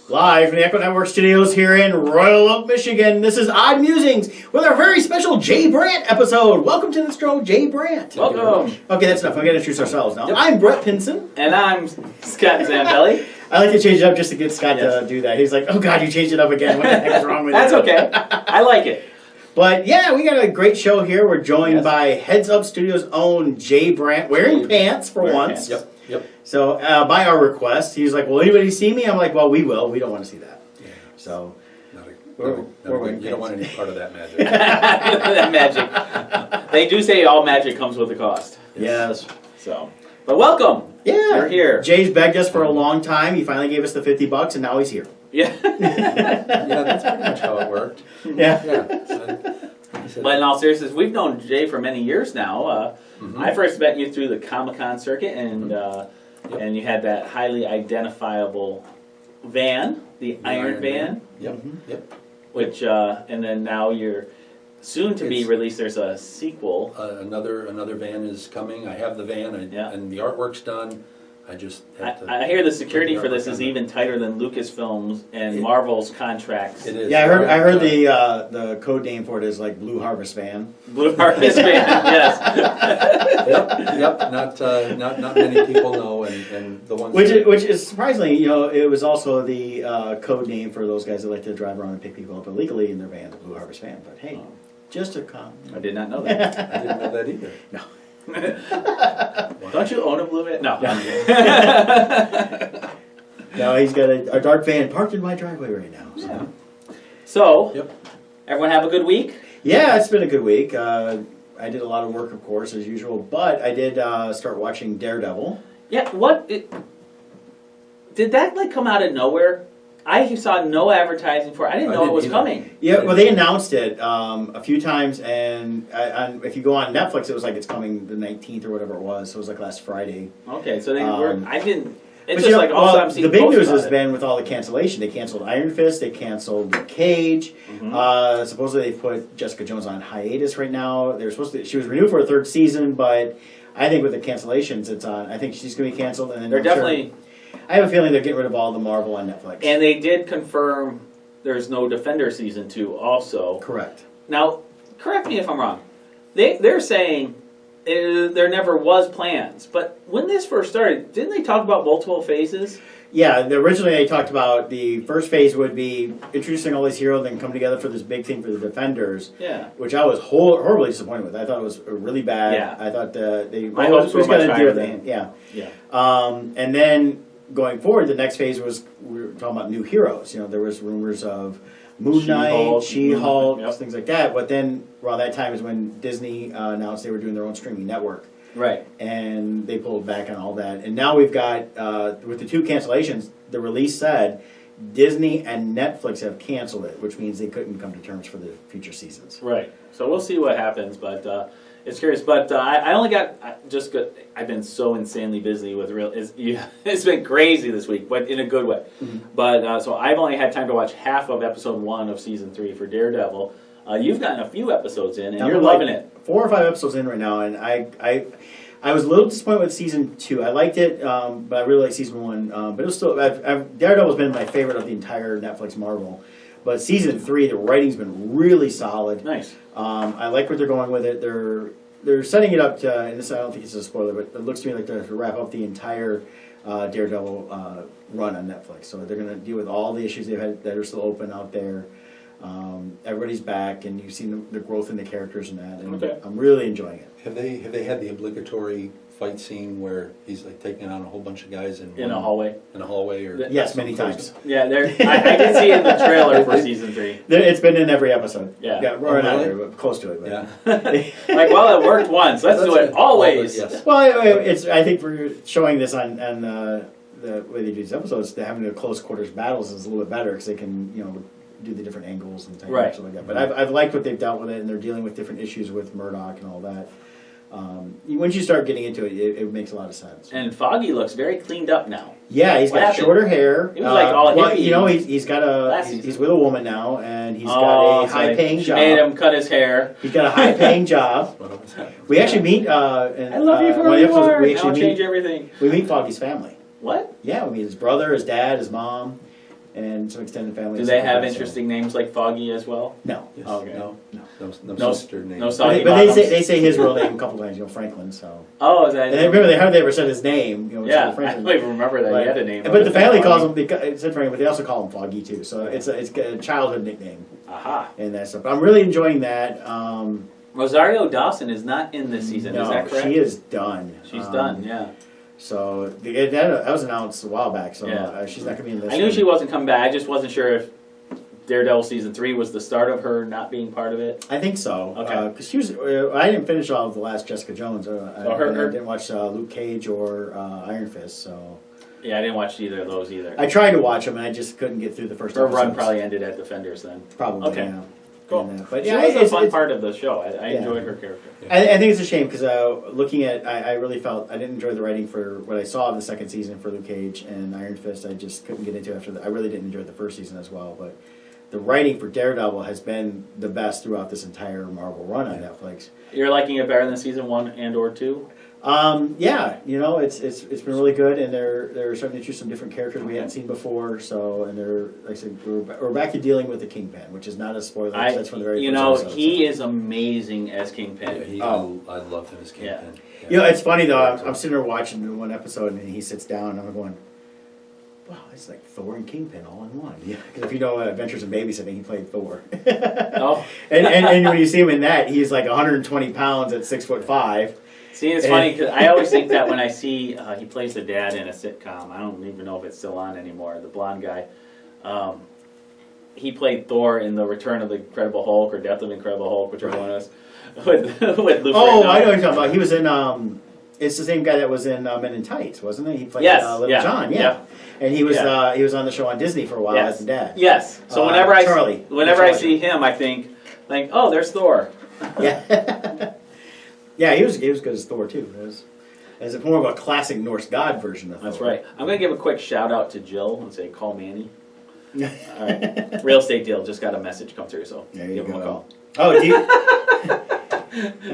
Live from the Echo Network studios here in Royal Oak, Michigan. This is Odd Musings with our very special Jay Brant episode. Welcome to the show, Jay Brant. Welcome. Okay, that's enough. I'm going to introduce ourselves now. Yep. I'm Brett Pinson. And I'm Scott Zambelli. I like to change it up just to get Scott to do that. He's like, oh God, you changed it up again. What the heck is wrong with That's you? okay. I like it. But yeah, we got a great show here. We're joined by Heads Up Studios' own Jay Brant, wearing pants for once. Pants. Yep. So by our request, he's like, will anybody see me? I'm like, well, we will. We don't want to see that. Yeah. So You don't want any part of that magic. That magic. They do say all magic comes with a cost. Yes. So, but welcome. Yeah. You're here. Jay's begged us for a long time. He finally gave us the $50 and now he's here. Yeah. Yeah, that's pretty much how it worked. Yeah. But in all seriousness, we've known Jay for many years now. I first met you through the Comic-Con circuit, and you had that highly identifiable van, the Iron Van. Yep. Which, and then now you're soon to be released. There's a sequel. Another van is coming. I have the van, and the artwork's done. I just have to. I hear the security for this is even tighter than Lucasfilm's and Marvel's contracts. It is. Yeah, I heard the code name for it is like Blue Harvest Van. Blue Harvest Van, yes. Yep. Not many people know, and the ones Which is surprisingly, it was also the code name for those guys that like to drive around and pick people up illegally in their van, the Blue Harvest Van. But hey, just a comment. I did not know that. I didn't know that either. No. Don't you own a blue van? No. No, he's got a dark van parked in my driveway right now. So, So, everyone have a good week? yeah, it's been a good week. I did a lot of work, of course, as usual, but I did start watching Daredevil. Yeah, did that come out of nowhere? I saw no advertising for it. I didn't know it was coming. Yeah, well, they announced it a few times, and if you go on Netflix, it was like it's coming the 19th or whatever it was. So it was like last Friday. Okay, so they were. I didn't. It's But just like all I'm seeing. the big posts news about has it. been with all the cancellation. They canceled Iron Fist. They canceled Luke Cage. Supposedly they put Jessica Jones on hiatus right now. They were supposed to. She was renewed for a third season, but I think with the cancellations, it's on. I think she's going to be canceled. And then They're definitely. I have a feeling they're getting rid of all the Marvel on Netflix. And they did confirm there's no Defender season 2 also. Correct. Now, correct me if I'm wrong. They're saying there never was plans, but when this first started, didn't they talk about multiple phases? Yeah, originally they talked about the first phase would be introducing all these heroes, then come together for this big thing for the Defenders. Yeah. Which I was horribly disappointed with. I thought it was really bad. Yeah. I thought My hopes were much higher than Yeah. Yeah. And then going forward, the next phase was we were talking about new heroes. There was rumors of Moon Knight, She-Hulk, things like that. But then around that time is when Disney announced they were doing their own streaming network. Right. And they pulled back on all that. And now we've got, with the two cancellations, the release said Disney and Netflix have canceled it, which means they couldn't come to terms for the future seasons. Right. So we'll see what happens, but it's curious. But I only I've been so insanely busy with it's been crazy this week, but in a good way. Mm-hmm. But so I've only had time to watch half of episode 1 of season 3 for Daredevil. You've gotten a few episodes in, and you're loving it. 4 or 5 episodes in right now, and I was a little disappointed with season 2. I liked it, but I really liked season 1. But it was still Daredevil's been my favorite of the entire Netflix Marvel. But season 3, the writing's been really solid. Nice. I like where they're going with it. They're setting it up to, and this I don't think it's a spoiler, but it looks to me like they're to wrap up the entire Daredevil run on Netflix. So they're going to deal with all the issues they've had that are still open out there. Everybody's back, and you've seen the growth in the characters and that, and I'm really enjoying it. Have they had the obligatory fight scene where he's taking on a whole bunch of guys in a hallway? In a hallway, or yes, many times. Yeah, I did see it in the trailer for season 3. It's been in every episode. Yeah, we're not there, but close to it. But. Yeah. Well, it worked once. Let's do it always. Yes. Well, I think for showing this on the way they do these episodes, having the close quarters battles is a little bit better because they can do the different angles and things like that. But I've liked what they've dealt with it, and they're dealing with different issues with Murdoch and all that. Once you start getting into it, it makes a lot of sense. And Foggy looks very cleaned up now. Yeah, he's got shorter hair. He was like all hippie. He's with a woman now, and he's got a high-paying job. Made him cut his hair. He's got a high-paying job. We actually meet. I love you for who you are. I'll change everything. We meet Foggy's family. What? Yeah, we meet his brother, his dad, his mom. and some extended family. Do they have interesting names like Foggy as well? No. Yes. Okay. No sister name. No soggy But bottoms? they say his real name a couple times, Franklin, so. Oh, is that? And then remember, they hardly ever said his name, Yeah, I Franklin. don't even remember that he had a name. But the family calls him, it said Franklin, but they also call him Foggy too, so it's a childhood nickname. Aha. And that stuff. But I'm really enjoying that. Rosario Dawson is not in this season, is that correct? She is done. She's done, yeah. So that was announced a while back, so Yeah. she's not going to be in this I knew one. she wasn't coming back, I just wasn't sure if Daredevil Season 3 was the start of her not being part of it. I think so. Okay. Because she was, I didn't finish all of the last Jessica Jones. I didn't watch Luke Cage or Iron Fist, so. Yeah, I didn't watch either of those either. I tried to watch them, and I just couldn't get through the first Her episodes. run probably ended at Defenders then. Probably, Okay. yeah. Cool. But She yeah, was a fun it's, part of the show. I enjoyed her character. I think it's a shame because looking at, I really felt I didn't enjoy the writing for what I saw of the second season for Luke Cage and Iron Fist. I just couldn't get into after I really didn't enjoy the first season as well. But the writing for Daredevil has been the best throughout this entire Marvel run on Netflix. You're liking it better than Season 1 and or 2? Yeah, it's been really good, and they're starting to introduce some different characters we hadn't seen before. So, and they're like I said, we're back to dealing with the Kingpin, which is not a spoiler. That's from the very first episode, he is amazing as Kingpin. I love him as Kingpin. Yeah. It's funny though. I'm sitting there watching one episode, and he sits down, and I'm going, "Wow, it's like Thor and Kingpin all in one." Yeah, because if you know Adventures in Babysitting, he played Thor. Oh, and when you see him in that, he's like 120 pounds at 6'5". see, it's funny because I always think that when I see he plays the dad in a sitcom. I don't even know if it's still on anymore. The blonde guy. He played Thor in the Return of the Incredible Hulk or Death of the Incredible Hulk, whichever one it was. With Lou Oh, Ferrigno. I know what you're talking about. He was in. It's the same guy that was in Men in Tights, wasn't it? He played Little John. Yeah. And he was on the show on Disney for a while as the dad. Yes. So whenever I see him, I think, oh, there's Thor. Yeah. Yeah, he was good as Thor too. As a more of a classic Norse god version of Thor. That's right. I'm going to give a quick shout out to Jill and say, call Manny. All right. Real estate deal. Just got a message come through, so There you give him go. a call. Oh, do you?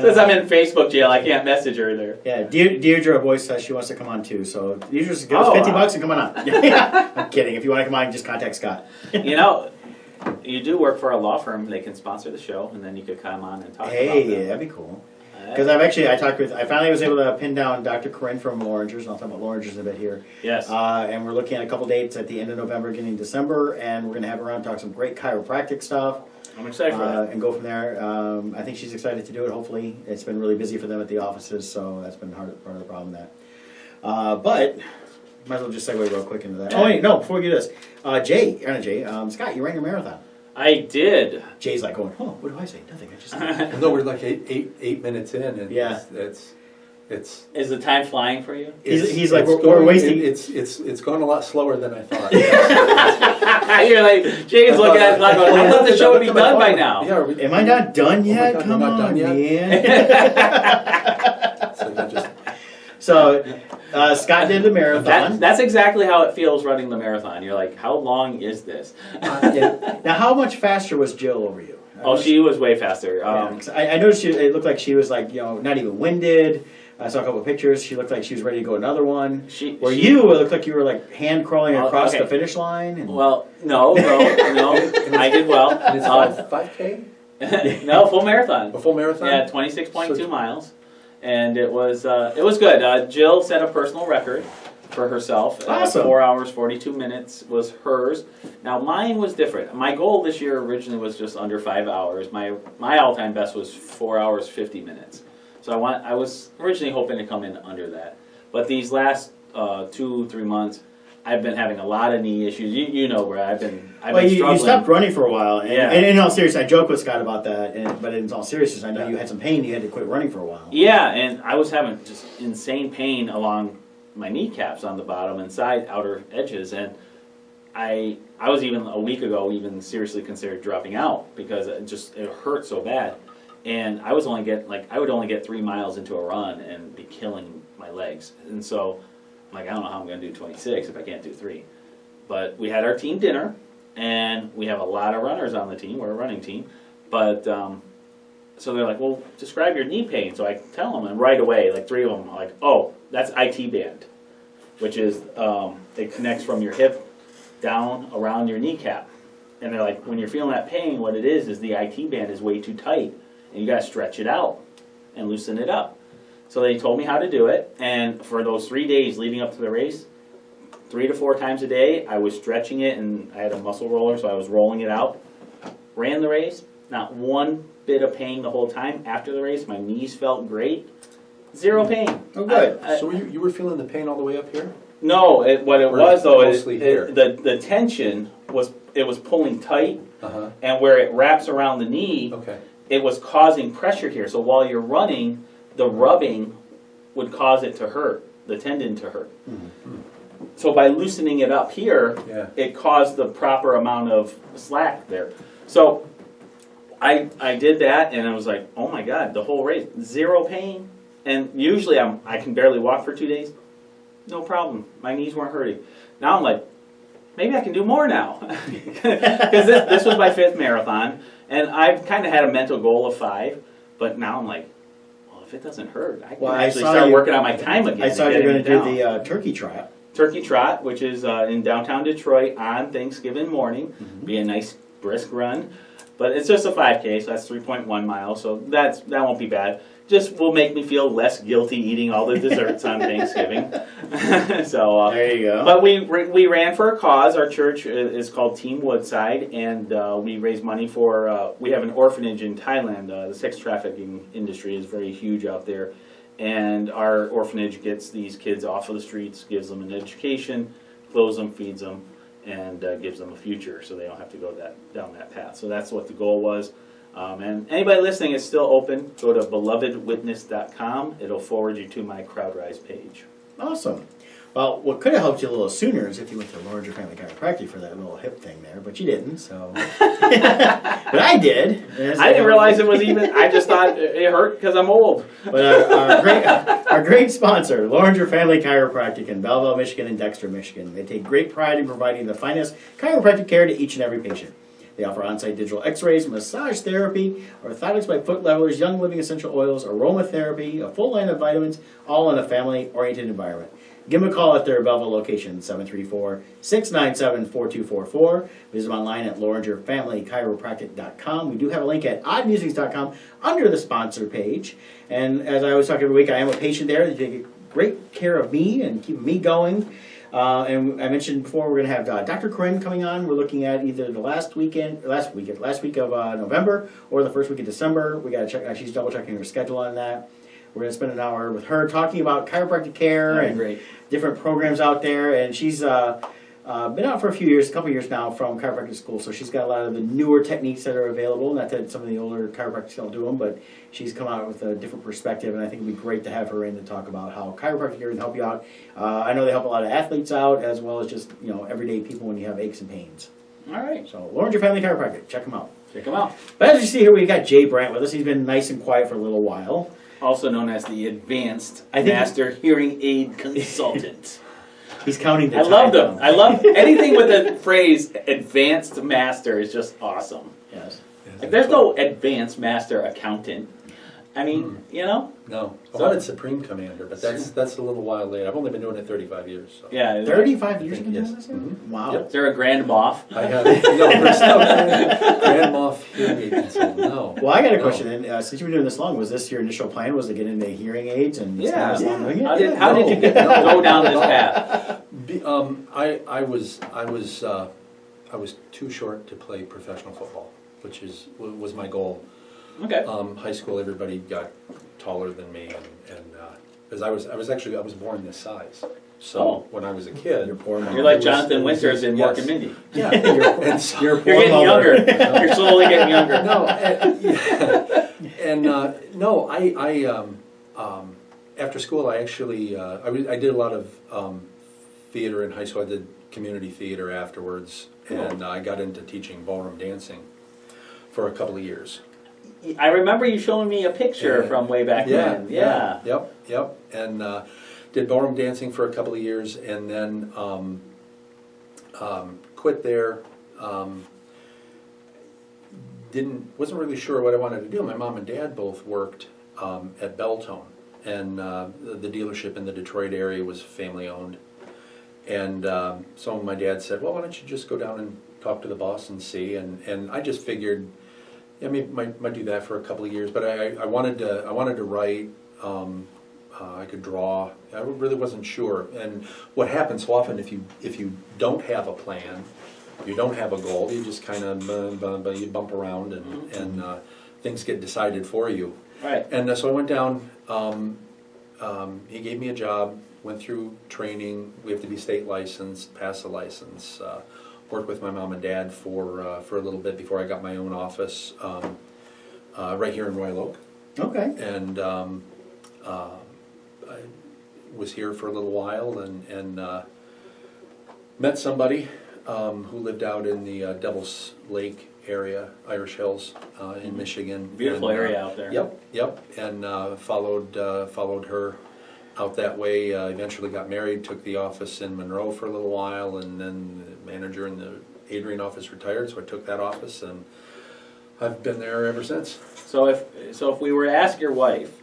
Since I'm in Facebook jail, I can't message her there. Yeah, Deirdre Boyce says she wants to come on too. So you just give us $50 and come on on. I'm kidding. If you want to come on, just contact Scott. You do work for a law firm. They can sponsor the show, and then you could come on and talk about it. Hey, that'd be cool. Because I finally was able to pin down Dr. Corinne from Lorangers, and I'll talk about Lorangers in a bit here. Yes. And we're looking at a couple dates at the end of November, beginning of December, and we're going to have her on talk some great chiropractic stuff. I'm excited for that. And go from there. I think she's excited to do it, hopefully. It's been really busy for them at the offices, so that's been part of the problem with that. But, might as well just segue real quick into that. Oh, wait, no, before we do this. Scott, you ran your marathon. I did. Jay's like going, oh, what do I say? Nothing, I just No, we're like eight minutes in, and it's Is the time flying for you? He's like, we're wasting. It's gone a lot slower than I thought. You're like, Jay's looking at the clock going, I thought the show would be done by now. Yeah, Am I not done yet? God, Come we're not on, done yet? man. So, Scott did the marathon. That's exactly how it feels running the marathon. You're like, how long is this? Yeah. Now, how much faster was Jill over you? She was way faster. I noticed it looked like she was like, not even winded. I saw a couple of pictures. She looked like she was ready to go another one. It looked like you were like hand crawling across the finish line. And... Well, no, I did well. And it's 5K? No, full marathon. A full marathon? Yeah, 26.2 miles. And it was good. Jill set a personal record for herself. Awesome. 4 hours, 42 minutes was hers. Now, mine was different. My goal this year originally was just under 5 hours. My all-time best was 4 hours, 50 minutes. So I was originally hoping to come in under that. But these last 2-3 months, I've been having a lot of knee issues. You know where I've been struggling. You stopped running for a while. And in all seriousness, I joke with Scott about that. But in all seriousness, I know you had some pain. You had to quit running for a while. Yeah, and I was having just insane pain along my kneecaps on the bottom and side outer edges. And I was even a week ago even seriously considered dropping out because it hurt so bad. And I would only get 3 miles into a run and be killing my legs. And so I'm like, I don't know how I'm going to do 26 if I can't do 3. But we had our team dinner, and we have a lot of runners on the team. We're a running team. But so they're like, well, describe your knee pain. So I tell them, and right away, like 3 of them are like, oh, that's IT band, which is it connects from your hip down around your kneecap. And they're like, when you're feeling that pain, what it is the IT band is way too tight, and you gotta stretch it out and loosen it up. So they told me how to do it, and for those 3 days leading up to the race, 3 to 4 times a day, I was stretching it, and I had a muscle roller, so I was rolling it out. Ran the race, not one bit of pain the whole time. After the race, my knees felt great. 0 pain. Oh, good. So you were feeling the pain all the way up here? No, what it Or was though is mostly here? the tension was pulling tight, and where it wraps around the knee, Okay. it was causing pressure here. So while you're running, the rubbing would cause it to hurt, the tendon to hurt. So by loosening it up here, Yeah. it caused the proper amount of slack there. So I did that, and I was like, oh my God, the whole race, 0 pain. And usually I can barely walk for 2 days. No problem. My knees weren't hurting. Now I'm like, maybe I can do more now. Because this was my 5th marathon, and I've kind of had a mental goal of 5, but now I'm like, well, if it doesn't hurt, I can actually start working on my time again. I saw you're going to do the turkey trot. Turkey Trot, which is in downtown Detroit on Thanksgiving morning. Be a nice brisk run. But it's just a 5K, so that's 3.1 miles, so that won't be bad. Just will make me feel less guilty eating all the desserts on Thanksgiving. So there you go. But we ran for a cause. Our church is called Team Woodside, and we raise money for. We have an orphanage in Thailand. The sex trafficking industry is very huge out there, and our orphanage gets these kids off of the streets, gives them an education, clothes them, feeds them, and gives them a future, so they don't have to go down that path. So that's what the goal was. And anybody listening, is still open. Go to belovedwitness.com. It'll forward you to my CrowdRise page. Awesome. Well, what could have helped you a little sooner is if you went to Larger Family Chiropractic for that little hip thing there, but you didn't, so. But I did. I didn't realize it was even, I just thought it hurt because I'm old. But our great sponsor, Larger Family Chiropractic in Belleville, Michigan and Dexter, Michigan. They take great pride in providing the finest chiropractic care to each and every patient. They offer on-site digital x-rays, massage therapy, orthotics by foot levelers, young living essential oils, aromatherapy, a full line of vitamins, all in a family-oriented environment. Give them a call at their Belleville location, 734-697-4244. Visit them online at LaurierFamilyChiropractic.com. We do have a link at oddmusings.com under the sponsor page. And as I always talk every week, I am a patient there. They take great care of me and keep me going. And I mentioned before we're going to have Dr. Corinne coming on. We're looking at either the last week of November or the first week of December. We got to check. She's double checking her schedule on that. We're going to spend an hour with her talking about chiropractic care and different programs out there. And she's been out for a couple years now from chiropractic school. So she's got a lot of the newer techniques that are available. Not that some of the older chiropractors don't do them, but she's come out with a different perspective. And I think it'd be great to have her in to talk about how chiropractic care can help you out. I know they help a lot of athletes out as well as just everyday people when you have aches and pains. All right. So Your Family Chiropractic, check them out. Check them out. But as you see here, we got Jay Brant with us. He's been nice and quiet for a little while. Also known as the Advanced Master Hearing Aid Consultant. He's counting the I time. love them. I love anything with the phrase Advanced Master is just awesome. Yes. Like, there's no Advanced Master Accountant. I mean, No. I wanted Supreme Commander, but that's a little while later. I've only been doing it 35 years. So. Yeah. 35 years ago? Yes. Wow. Is there a Grand Moff? I have there's no Grand Moff hearing aid consultant. No. Well, I got a question. And since you've been doing this long, was this your initial plan? Was to get into hearing aids and Yeah. spend this long doing it? How did you go down this path? I was too short to play professional football, which was my goal. Okay. High school, everybody got taller than me, and because I was born this size. So when I was a kid, You're like Jonathan Winters in Mork and Mindy. Yeah, You're getting younger. You're slowly getting younger. No, after school, I actually I did a lot of theater in high school. I did community theater afterwards, and I got into teaching ballroom dancing for a couple of years. I remember you showing me a picture from way back then. Yeah. Yep. And did ballroom dancing for a couple of years, and then quit there. Wasn't really sure what I wanted to do. My mom and dad both worked at Beltone, and the dealership in the Detroit area was family owned. And so my dad said, well, why don't you just go down and talk to the boss and see? And I just figured, I mean, might do that for a couple of years. But I wanted to write. I could draw. I really wasn't sure. And what happens so often if you don't have a plan, you don't have a goal, you just kind of you bump around and things get decided for you. Right. And so I went down. He gave me a job. Went through training. We have to be state licensed, pass a license. Worked with my mom and dad for a little bit before I got my own office right here in Royal Oak. Okay. And I was here for a little while and met somebody who lived out in the Devil's Lake area, Irish Hills, in Michigan. Beautiful and, area out there. Yep. And followed her out that way. Eventually got married, took the office in Monroe for a little while, and then the manager in the Adrian office retired, so I took that office, and I've been there ever since. So if we were to ask your wife,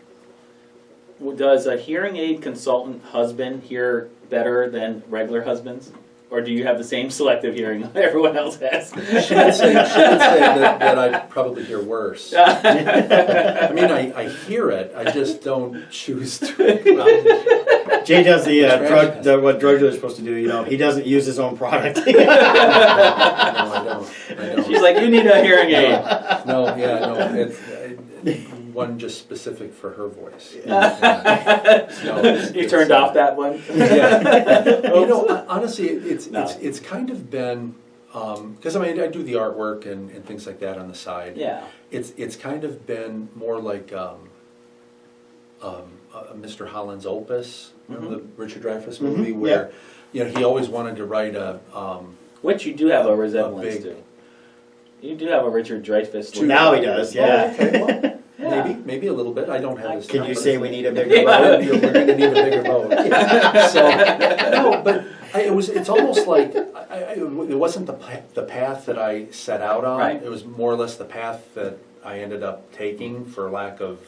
does a hearing aid consultant husband hear better than regular husbands? Or do you have the same selective hearing everyone else has? She would say that I probably hear worse. I mean, I hear it, I just don't choose to. Jay does what drug dealers are supposed to do. You know, he doesn't use his own product. No, I don't. She's like, you need a hearing aid. No, it's one just specific for her voice. You turned off that one? Yeah. You know, honestly, it's kind of been, because I mean, I do the artwork and things like that on the side. Yeah. It's kind of been more like Mr. Holland's Opus, remember the Richard Dreyfuss movie, where you know he always wanted to write a which you do have a resemblance to. You do have a Richard Dreyfuss look. Now he does, yeah. Oh, okay, well, Yeah. maybe a little bit. I don't have this. Can you but say it's we like- need a bigger boat? We're going to need a bigger boat. So no, but it's almost like it wasn't the path that I set out on. Right. It was more or less the path that I ended up taking, for lack of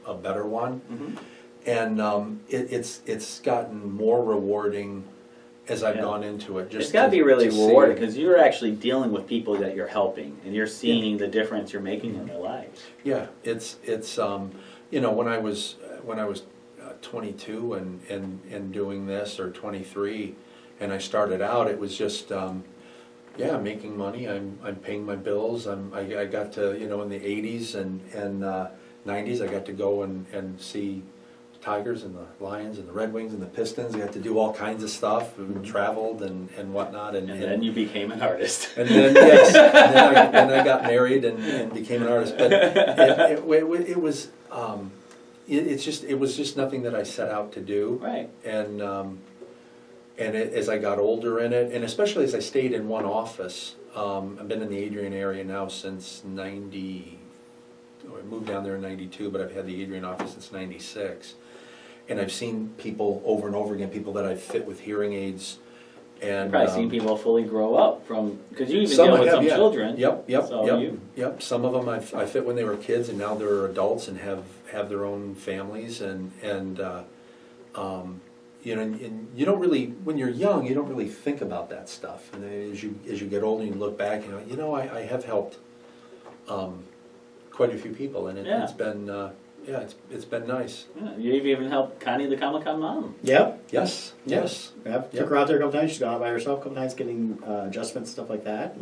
a better one. Mhm. And it's gotten more rewarding as I've gone into it. It's got to be really rewarding because you're actually dealing with people that you're helping, and you're seeing the difference you're making in their lives. Yeah, it's you know, when I was 22 and doing this, or 23, and I started out, it was just making money. I'm paying my bills. I got to, you know, in the 80s and 90s, I got to go and see Tigers and the Lions and the Red Wings and the Pistons. I got to do all kinds of stuff and traveled and whatnot. And then you became an artist. And then, yes, then I got married and became an artist. But it was it was just nothing that I set out to do. Right. And as I got older in it, and especially as I stayed in one office, I've been in the Adrian area now since 90. I moved down there in 92, but I've had the Adrian office since 96. And I've seen people over and over again, people that I've fit with hearing aids. And You've probably seen people fully grow up from, because you even some deal I with have, some yeah. children. Yep. Yep. Some of them I fit when they were kids, and now they're adults and have their own families, and you know, and you don't really, when you're young, you don't really think about that stuff. And then as you get older, you look back, you know, I have helped quite a few people, and it's been it's been nice. Yeah, you've even helped Connie, the Comic-Con mom. Yep. Yes. Yep. Took her out there a couple times. She's gone out by herself a couple times getting adjustments, stuff like that.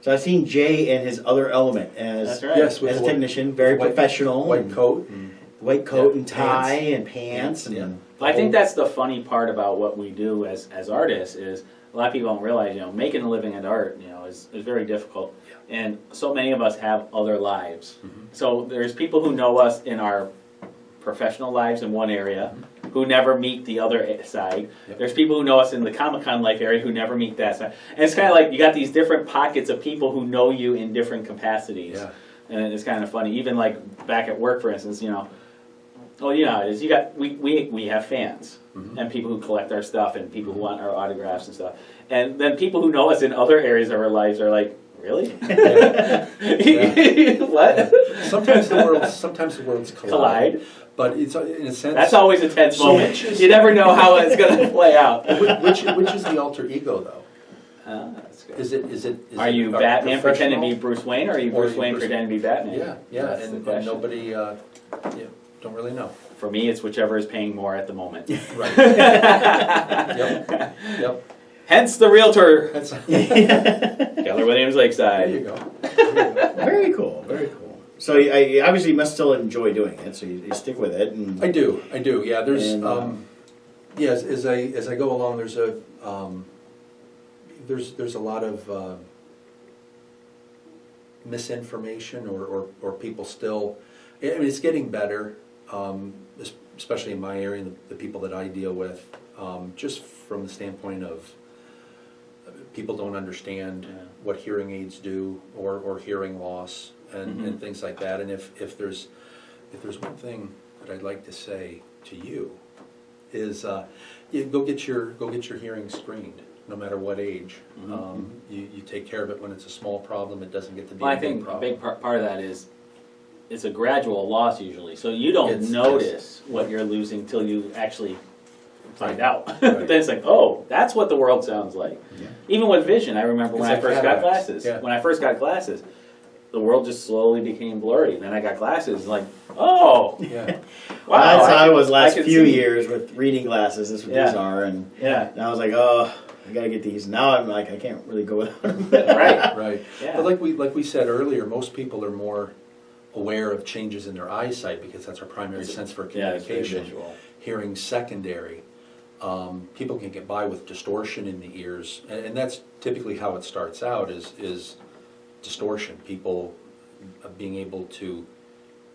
So I've seen Jay in his other element as, That's right. Yes, with as a the technician, very professional. white coat. And, White coat Yeah, and tie pants. and pants. And Yeah. I think that's the funny part about what we do as artists is a lot of people don't realize, you know, making a living at art, you know, is very difficult. And so many of us have other lives. So there's people who know us in our professional lives in one area who never meet the other side. Yep. There's people who know us in the Comic-Con life area who never meet that side. And it's kind of like you got these different pockets of people who know you in different capacities. Yeah. And it's kind of funny. Even like back at work, for instance, you know, well, you know how it is. You got we have fans and people who collect our stuff and people who want our autographs and stuff. And then people who know us in other areas of our lives are like, really? Yeah. What? sometimes the worlds collide. But it's in a sense. That's always a tense moment. which is- You never know how it's going to play out. Which is the alter ego though? That's good. Is it? Are you Batman pretending to be Bruce Wayne, or are you Or Bruce Wayne pretending to be Batman? Yeah, That's the and question. nobody, don't really know. For me, it's whichever is paying more at the moment. Right. Yep. Hence the realtor, That's, Keller Williams there Lakeside. you go. There you go. Very cool, very cool. So I obviously must still enjoy doing it, so you stick with it. And I do. Yeah, there's, And, as I go along, there's a lot of misinformation or people still. I mean, it's getting better, especially in my area, the people that I deal with, just from the standpoint of people don't understand what hearing aids do or hearing loss and things like that. And if there's one thing that I'd like to say to you is go get your hearing screened, no matter what age. You take care of it when it's a small problem. It doesn't get to be Well, a I big think a problem. big part of that is it's a gradual loss usually, so you don't It's- notice what you're losing till you actually find out. Right. Then it's like, oh, that's what the world sounds like. Yeah. Even with vision, I remember when It's I like first got cataracts. glasses. Yeah. When I first got glasses, the world just slowly became blurry. Then I got glasses, like, oh, Yeah. wow. that's how I can- was last can few see. years with reading glasses. That's what Yeah. these are, and Yeah, I was like, oh, I gotta get these. Now I'm like, I can't really go without them. right. Right. Yeah. But like we said earlier, most people are more aware of changes in their eyesight because that's our primary sense for Yeah, it's very communication. visual. Hearing secondary. People can get by with distortion in the ears, and that's typically how it starts out is distortion. People being able to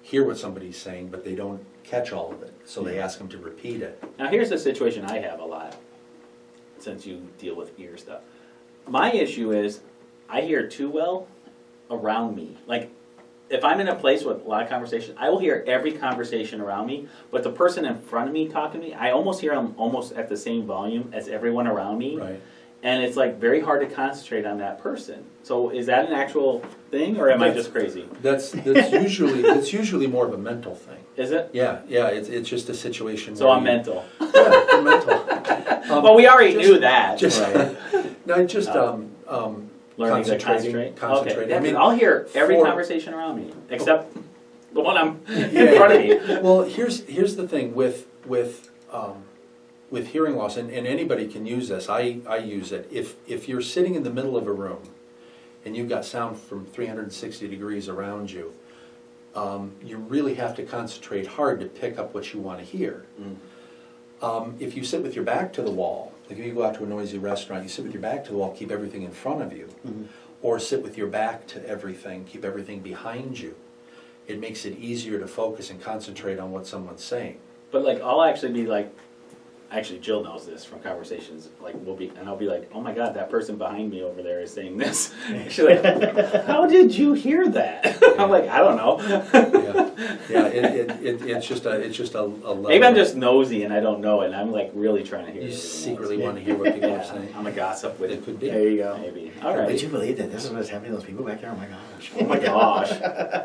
hear what somebody's saying, but they don't catch all of it, so they ask them to repeat it. Now here's the situation I have a lot, since you deal with ear stuff. My issue is, I hear too well around me. Like, if I'm in a place with a lot of conversation, I will hear every conversation around me, but the person in front of me talking to me, I almost hear them almost at the same volume as everyone around me. Right. And it's like very hard to concentrate on that person. So is that an actual thing, or am I just crazy? That's usually more of a mental thing. Is it? Yeah, it's just a situation. So where I'm mental. Yeah, you're mental. Well, we already knew that. Just Right. no, just Learning to concentrate. Concentrating. Okay. I mean, I'll hear every for- conversation around me, except the one I'm in Yeah. front of me. well, here's the thing with hearing loss, and anybody can use this. I use it. If you're sitting in the middle of a room and you've got sound from 360 degrees around you, you really have to concentrate hard to pick up what you want to hear. If you sit with your back to the wall, like if you go out to a noisy restaurant, you sit with your back to the wall, keep everything in front of you, or sit with your back to everything, keep everything behind you. It makes it easier to focus and concentrate on what someone's saying. But like, I'll actually be like, actually Jill knows this from conversations, like I'll be like, oh my God, that person behind me over there is saying this. She's like, how did you hear that? I'm like, I don't know. It's just a level. Maybe I'm just nosy and I don't know it, and I'm like really trying to hear You everything secretly else. want to hear what people are Yeah, saying. I'm a gossip with It it. could be. There you go. Maybe. All Would right. you believe that this is what's happening to those people back there? Oh my gosh. Oh my gosh.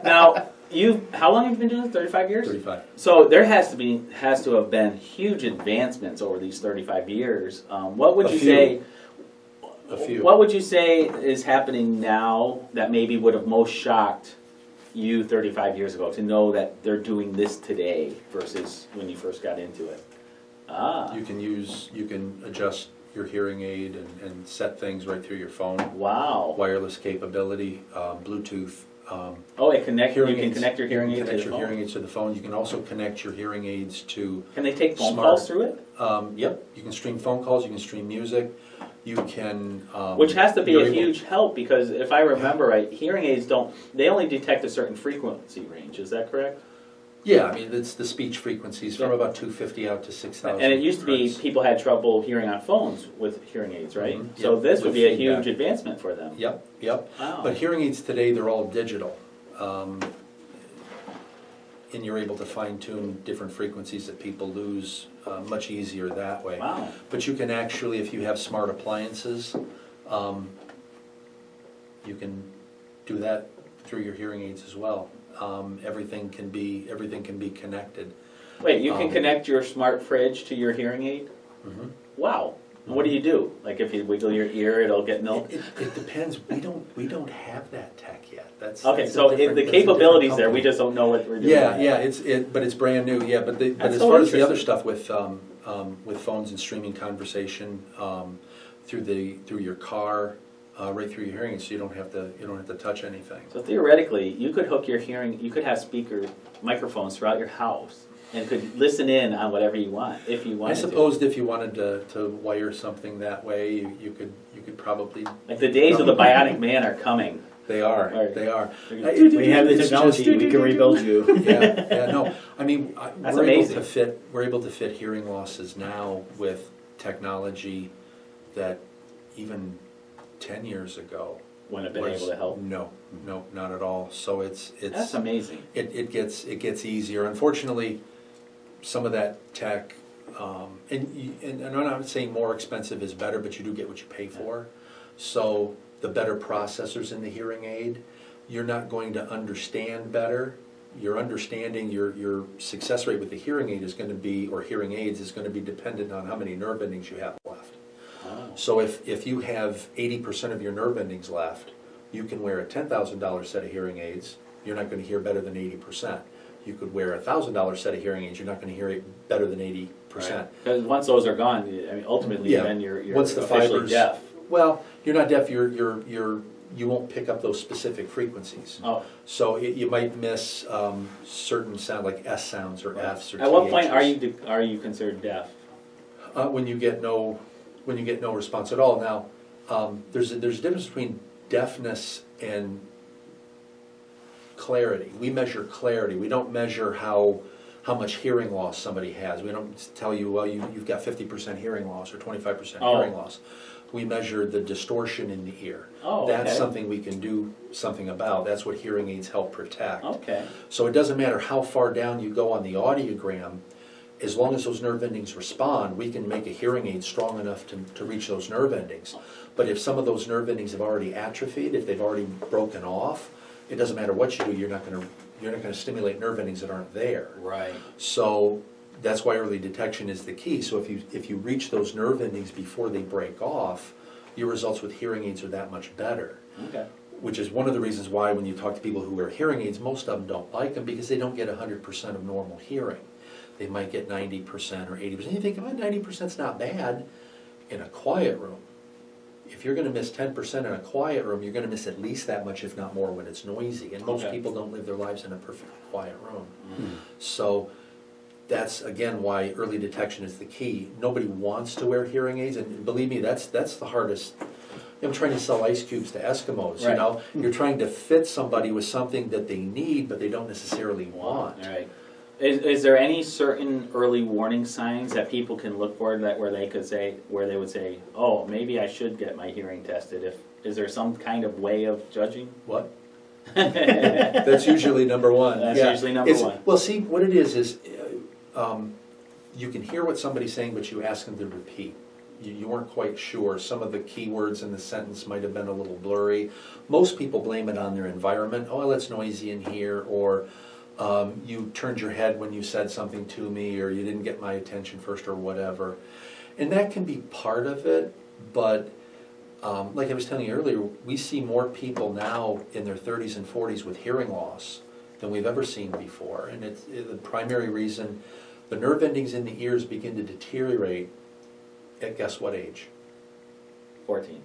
Now, how long have you been doing this? 35 years? 35. So there has to have been huge advancements over these 35 years. What would A you few. say? A few. What would you say is happening now that maybe would have most shocked you 35 years ago to know that they're doing this today versus when you first got into it? You can adjust your hearing aid and set things right through your phone. Wow. Wireless capability, Bluetooth. Oh, you can Hearing connect your hearing aid to connect the your phone. hearing aids to the phone. You can also connect your hearing aids to. Can they take phone Smart. calls through it? Yep. You can stream phone calls. You can stream music. You can. Which has to be you're a able- huge help because if I remember right, hearing aids they only detect a certain frequency range. Is that correct? Yeah, I mean it's the speech frequencies from Yeah. about 250 out to 6,000. And it used to be hertz. people had trouble hearing on phones with hearing aids, right? Mhm. So Yep, this would with be a feedback. huge advancement for them. Yep. Wow. But hearing aids today, they're all digital. And you're able to fine tune different frequencies that people lose much easier that way. Wow. But you can actually, if you have smart appliances, you can do that through your hearing aids as well. everything can be connected. Wait, you can connect your smart fridge to your hearing aid? Mhm. Wow. What do you do? Like if you wiggle your ear, it'll get milk? It depends. We don't have that tech yet. Okay, that's so a different- the that's a different capabilities there, company. we just don't know what we're doing. Yeah, but it's brand new. Yeah, but That's as so far as the other interesting. stuff with phones and streaming conversation through your car, right through your hearing aids, so you don't have to touch anything. So theoretically, you could hook your hearing, you could have microphones throughout your house and could listen in on whatever you want, if you I wanted to. suppose if you wanted to wire something that way, you could probably. Like the days of the bionic man are coming. They are. Right. They are. We have the It's technology, just- we can rebuild you. No. I mean, That's we're amazing. able to fit hearing losses now with technology that even 10 years ago Wouldn't have been able to help. No, not at all. So it's That's amazing. it gets easier. Unfortunately, some of that tech, and I'm not saying more expensive is better, but you do get what you pay for. So the better processors in the hearing aid, you're not going to understand better. Your understanding, your success rate with the hearing aid is going to be, or hearing aids is going to be dependent on how many nerve endings you have left. Oh. So if you have 80% of your nerve endings left, you can wear a $10,000 set of hearing aids, you're not going to hear better than 80%. You could wear a $1,000 set of hearing aids, you're not going to hear it better than 80%. Because once those are gone, I mean, ultimately, Yeah. then you're Once the officially fibers- deaf. Well, you're not deaf, you won't pick up those specific frequencies. Oh. So you might miss certain sound like S sounds or Fs or At what point THs. are you considered deaf? When you get no response at all. Now, there's a difference between deafness and clarity. We measure clarity. We don't measure how much hearing loss somebody has. We don't tell you, well, you've got 50% hearing loss or 25% Oh. hearing loss. We measure the distortion in the ear. Oh, That's okay. something we can do something about. That's what hearing aids help protect. Okay. So it doesn't matter how far down you go on the audiogram, as long as those nerve endings respond, we can make a hearing aid strong enough to reach those nerve endings. But if some of those nerve endings have already atrophied, if they've already broken off, it doesn't matter what you do, you're not going to stimulate nerve endings that aren't there. Right. So that's why early detection is the key. So if you reach those nerve endings before they break off, your results with hearing aids are that much better. Okay. Which is one of the reasons why when you talk to people who wear hearing aids, most of them don't like them because they don't get 100% of normal hearing. They might get 90% or 80%. You think, well, 90% is not bad in a quiet room. If you're going to miss 10% in a quiet room, you're going to miss at least that much, if not more, when it's noisy. And most Okay. people don't live their lives in a perfectly quiet room. So that's, again, why early detection is the key. Nobody wants to wear hearing aids, and believe me, that's the hardest. I'm trying to sell ice cubes to Eskimos, you Right. know? You're trying to fit somebody with something that they need, but they don't necessarily want. All right. Is there any certain early warning signs that people can look for where they would say, oh, maybe I should get my hearing tested? Is there some kind of way of judging? What? That's usually number one. That's usually number one. Well, see, what it is you can hear what somebody's saying, but you ask them to repeat. You weren't quite sure. Some of the keywords in the sentence might have been a little blurry. Most people blame it on their environment. Oh, well, it's noisy in here, or you turned your head when you said something to me, or you didn't get my attention first, or whatever. And that can be part of it, but like I was telling you earlier, we see more people now in their 30s and 40s with hearing loss than we've ever seen before. And it's the primary reason, the nerve endings in the ears begin to deteriorate at guess what age? 14.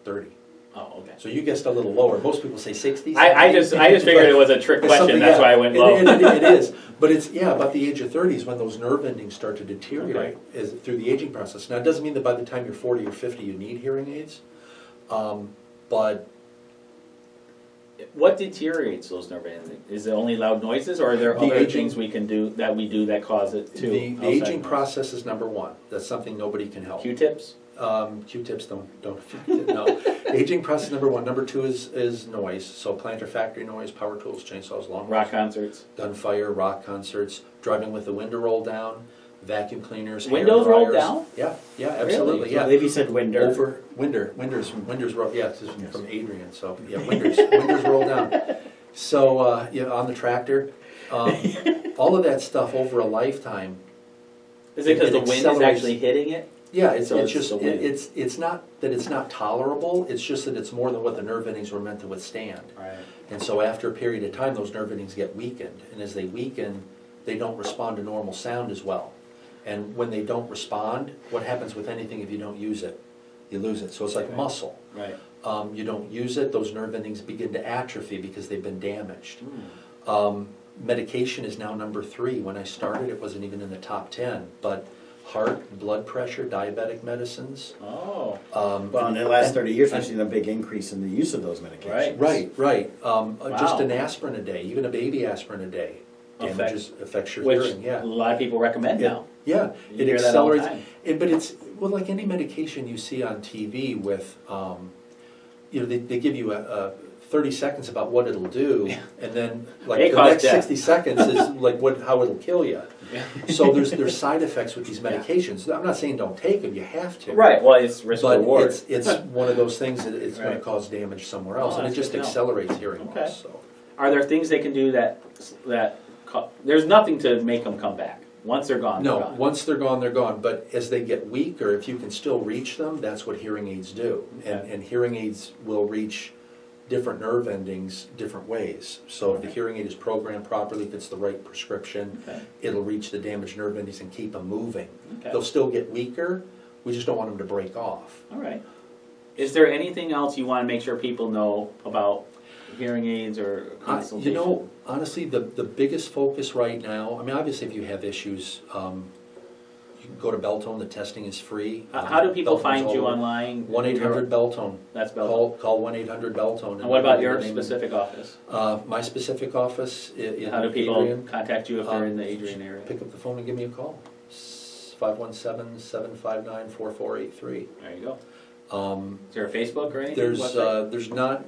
30. Oh, okay. So you guessed a little lower. Most people say 60. I just figured it was a trick It's question. something, That's yeah. why I went low. It is, but it's about the age of 30 is when those nerve endings start to deteriorate through the aging process. Now, it doesn't mean that by the time you're 40 or 50 you need hearing aids, but What deteriorates those nerve endings? Is it only loud noises, or are there The other aging- things we can do that cause it to? the outside aging noise? process is number one. That's something nobody can help. Q-tips? Q-tips don't no. Aging process number one. Number two is noise. So planter factory noise, power tools, chainsaws, lawnmowers, Rock concerts? gunfire, rock concerts, driving with the window rolled down, vacuum cleaners, hair Windows rolled dryers. down? Yeah, absolutely. I Yeah. believe you said winder. Over winders rolled. Yeah, this is from Adrian. So yeah, winders rolled down. So, on the tractor, all of that stuff over a lifetime. Is it because the wind is accelerates. actually hitting it? Yeah, it's So it's just, the wind. it's not that it's not tolerable, it's just that it's more than what the nerve endings were meant to withstand. Right. And so after a period of time, those nerve endings get weakened, and as they weaken, they don't respond to normal sound as well. And when they don't respond, what happens with anything if you don't use it? You lose it, so it's like Right. muscle. Right. You don't use it, those nerve endings begin to atrophy because they've been damaged. Hmm. Medication is now number 3. When I started, it wasn't even in the top 10, but heart, blood pressure, diabetic medicines. Oh. Well, in the last 30 years, we've seen a big increase in the use of those medications. Right. Just Wow. an asprin a day, even a baby aspirin a day, affects your Which hearing, yeah. a lot of people recommend now. Yeah, You it hear that all the accelerates, time. but it's, well, like any medication you see on TV with, they give you a 30 seconds about what it'll do, and then, like, May the cause next death. 60 seconds is like how it'll kill you. Yeah. So there's side effects with these medications. I'm not saying don't take them, you have to. Right, well, it's risk But reward. it's one of those things that it's gonna Right. cause damage somewhere else, Oh, and it that's just good to know. accelerates hearing Okay. loss, so. Are there things they can do there's nothing to make them come back? Once they're gone, they're No, gone. once they're gone, but as they get weaker, if you can still reach them, that's what hearing aids do. Okay. And hearing aids will reach different nerve endings different ways. So if the hearing aid is programmed properly, if it's the right prescription, Okay. it'll reach the damaged nerve endings and keep them moving. Okay. They'll still get weaker, we just don't want them to break off. All right. Is there anything else you want to make sure people know about hearing aids or consultation? Honestly, the biggest focus right now, I mean, obviously if you have issues, you can go to Beltone, the testing is free. How do people Beltone's find all you over. online? 1-800-Beltone. That's Beltone. Call 1-800-Beltone. And what about your specific office? My specific office in How do people Adrian, contact you if they're in the Adrian area? pick up the phone and give me a call. 517-759-4483. There you go. Is there a Facebook or anything? There's Website? there's not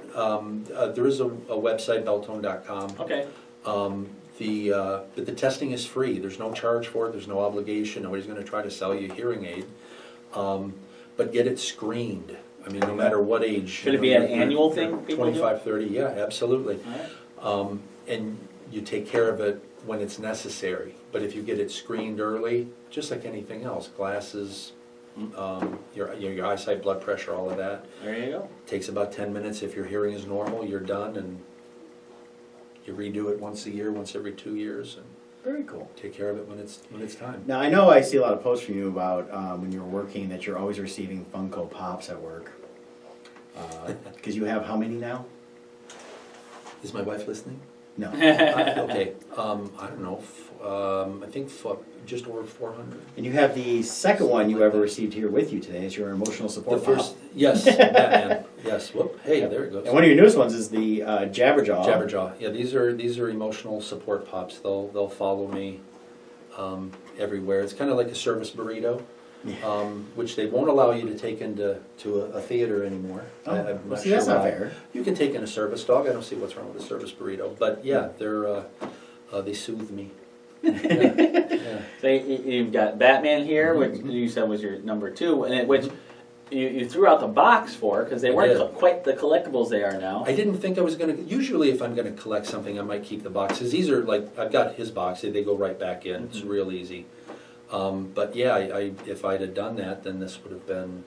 there is a website, beltone.com. Okay. But the testing is free. There's no charge for it. There's no obligation. Nobody's going to try to sell you a hearing aid. But get it screened. I mean, no matter what age. Should it be an annual thing people do? 25, 30, yeah, absolutely. All right. And you take care of it when it's necessary. But if you get it screened early, just like anything else, glasses, your eyesight, blood pressure, all of that, There you go. takes about 10 minutes. If your hearing is normal, you're done, and you redo it once a year, once every 2 years, and Very cool. take care of it when it's time. Now, I know I see a lot of posts from you about when you're working that you're always receiving Funko Pops at work. Because you have how many now? Is my wife listening? No. Okay, I don't know, I think just over 400. And you have the second one you ever received here with you today. It's your emotional The support first, pop. yes, Batman, yes, whoop, hey, there it goes. And one of your newest ones is the Jabberjaw. Jabberjaw, yeah, these are emotional support pops. They'll follow me everywhere. It's kind of like a service burrito, which they won't allow you to take into a theater anymore. Oh, I'm well, not see, sure that's not why. fair. You can take in a service dog. I don't see what's wrong with a service burrito, but yeah, they soothe me. Yeah. So you've got Batman here, which you said was your number 2, and which you threw out the box for because they I weren't did. quite the collectibles they are now. I didn't think I was gonna. Usually, if I'm gonna collect something, I might keep the boxes. These are like I've got his box. They go right back in. It's real easy. But yeah, if I'd have done that, then this would have been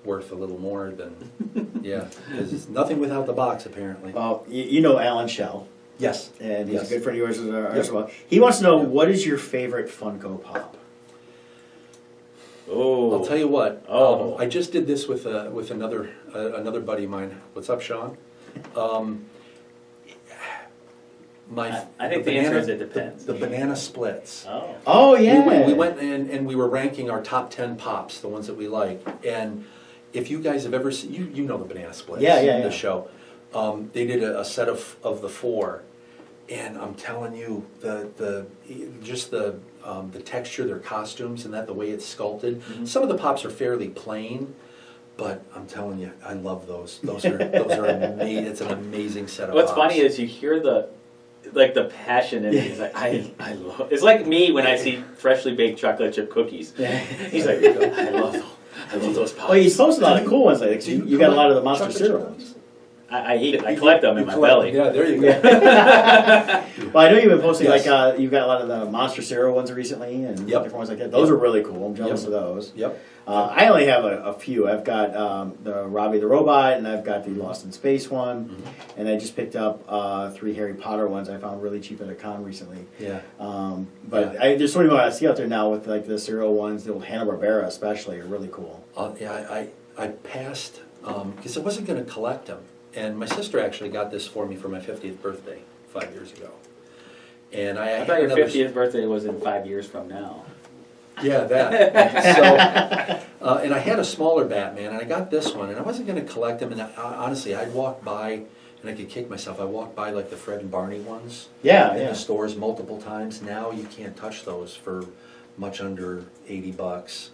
worth a little more than yeah. Because it's nothing without the box, apparently. Well, you know Alan Shell, Yes, and he's Yes. a good friend of yours as Yep. well. He wants to know, Yep. what is your favorite Funko Pop? Oh, I'll tell you what. Oh. I just did this with another buddy of mine. What's up, Sean? I think the answer is it depends. The banana splits. Oh. Oh, yeah. We went and we were ranking our top 10 pops, the ones that we like. And if you guys have ever seen, you know the banana splits. Yeah. The show. They did a set of the 4, and I'm telling you, the texture, their costumes, and the way it's sculpted. Mm-hmm. Some of the pops are fairly plain, but I'm telling you, I love those. Those are amazing. It's an amazing set of What's pops. funny is you hear the passion in it. He's like, I love. It's like me when I see freshly baked chocolate chip cookies. Yeah. He's like, I love those pops. Well, he's posted a lot of cool ones lately. So you got a lot of the monster Chocolate cereal chip ones. I eat it. I collect them in my collect- belly. Yeah, there you go. Well, I know you've been posting Yes. like you've got a lot of the Monster cereal ones recently, and Yep. different ones like that. Those Yep. are really cool. I'm jealous Yep. of those. Yep. I only have a few. I've got the Robbie the Robot, and I've got the Lost in Space one, Mm-hmm. and I just picked up 3 Harry Potter ones I found really cheap at a con recently. Yeah. But Yeah. there's so many more I see out there now with like the cereal ones, the old Hanna-Barbera especially, are really cool. Yeah, I passed, because I wasn't gonna collect them. And my sister actually got this for me for my 50th birthday 5 years ago. And I I had thought your another- 50th birthday was in 5 years from now. Yeah, that. So, and I had a smaller Batman, and I got this one, and I wasn't gonna collect them, and honestly, I'd walk by, and I could kick myself, I walked by like the Fred and Barney ones Yeah, in yeah. the stores multiple times. Now you can't touch those for much under $80.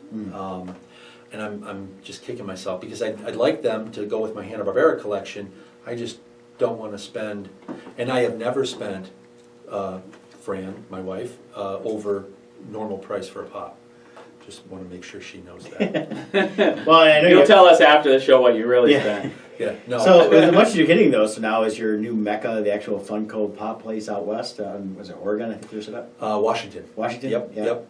And I'm just kicking myself, because I'd like them to go with my Hanna-Barbera collection. I just don't wanna spend, and I have never spent, Fran, my wife, over normal price for a pop. Just want to make sure she knows that. Well, I know You'll tell us after the show what you really Yeah. spent. Yeah, no. So as much as you're getting those, so now is your new mecca the actual Funko Pop place out west? Was it Oregon? I think you set up. Washington. Washington. Yep, Yeah. yep.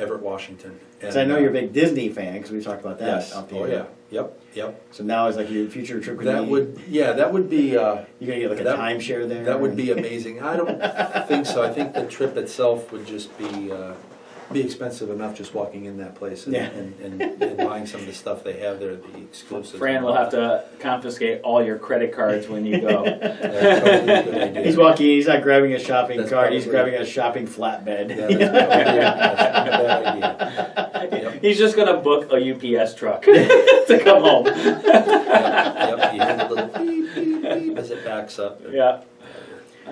Everett, Washington. Because I know you're a big Disney fan because we've talked about that. Yes. Out Oh there. yeah. Yep. So now is like your future trip. That would. Yeah, that would be. You're gonna get like a that- timeshare there. That would be amazing. I don't think so. I think the trip itself would just be expensive enough just walking in that place and, Yeah. and buying some of the stuff they have there, the exclusives. Fran will have to confiscate all your credit cards when you go. That's probably a good idea. He's walking. He's not grabbing a shopping That's cart. He's probably- grabbing a shopping flatbed. Yeah, that's not a bad idea. Yep. He's just gonna book a UPS truck to come home. Yep, you hear the little beep, beep, beep as it backs up. Yeah.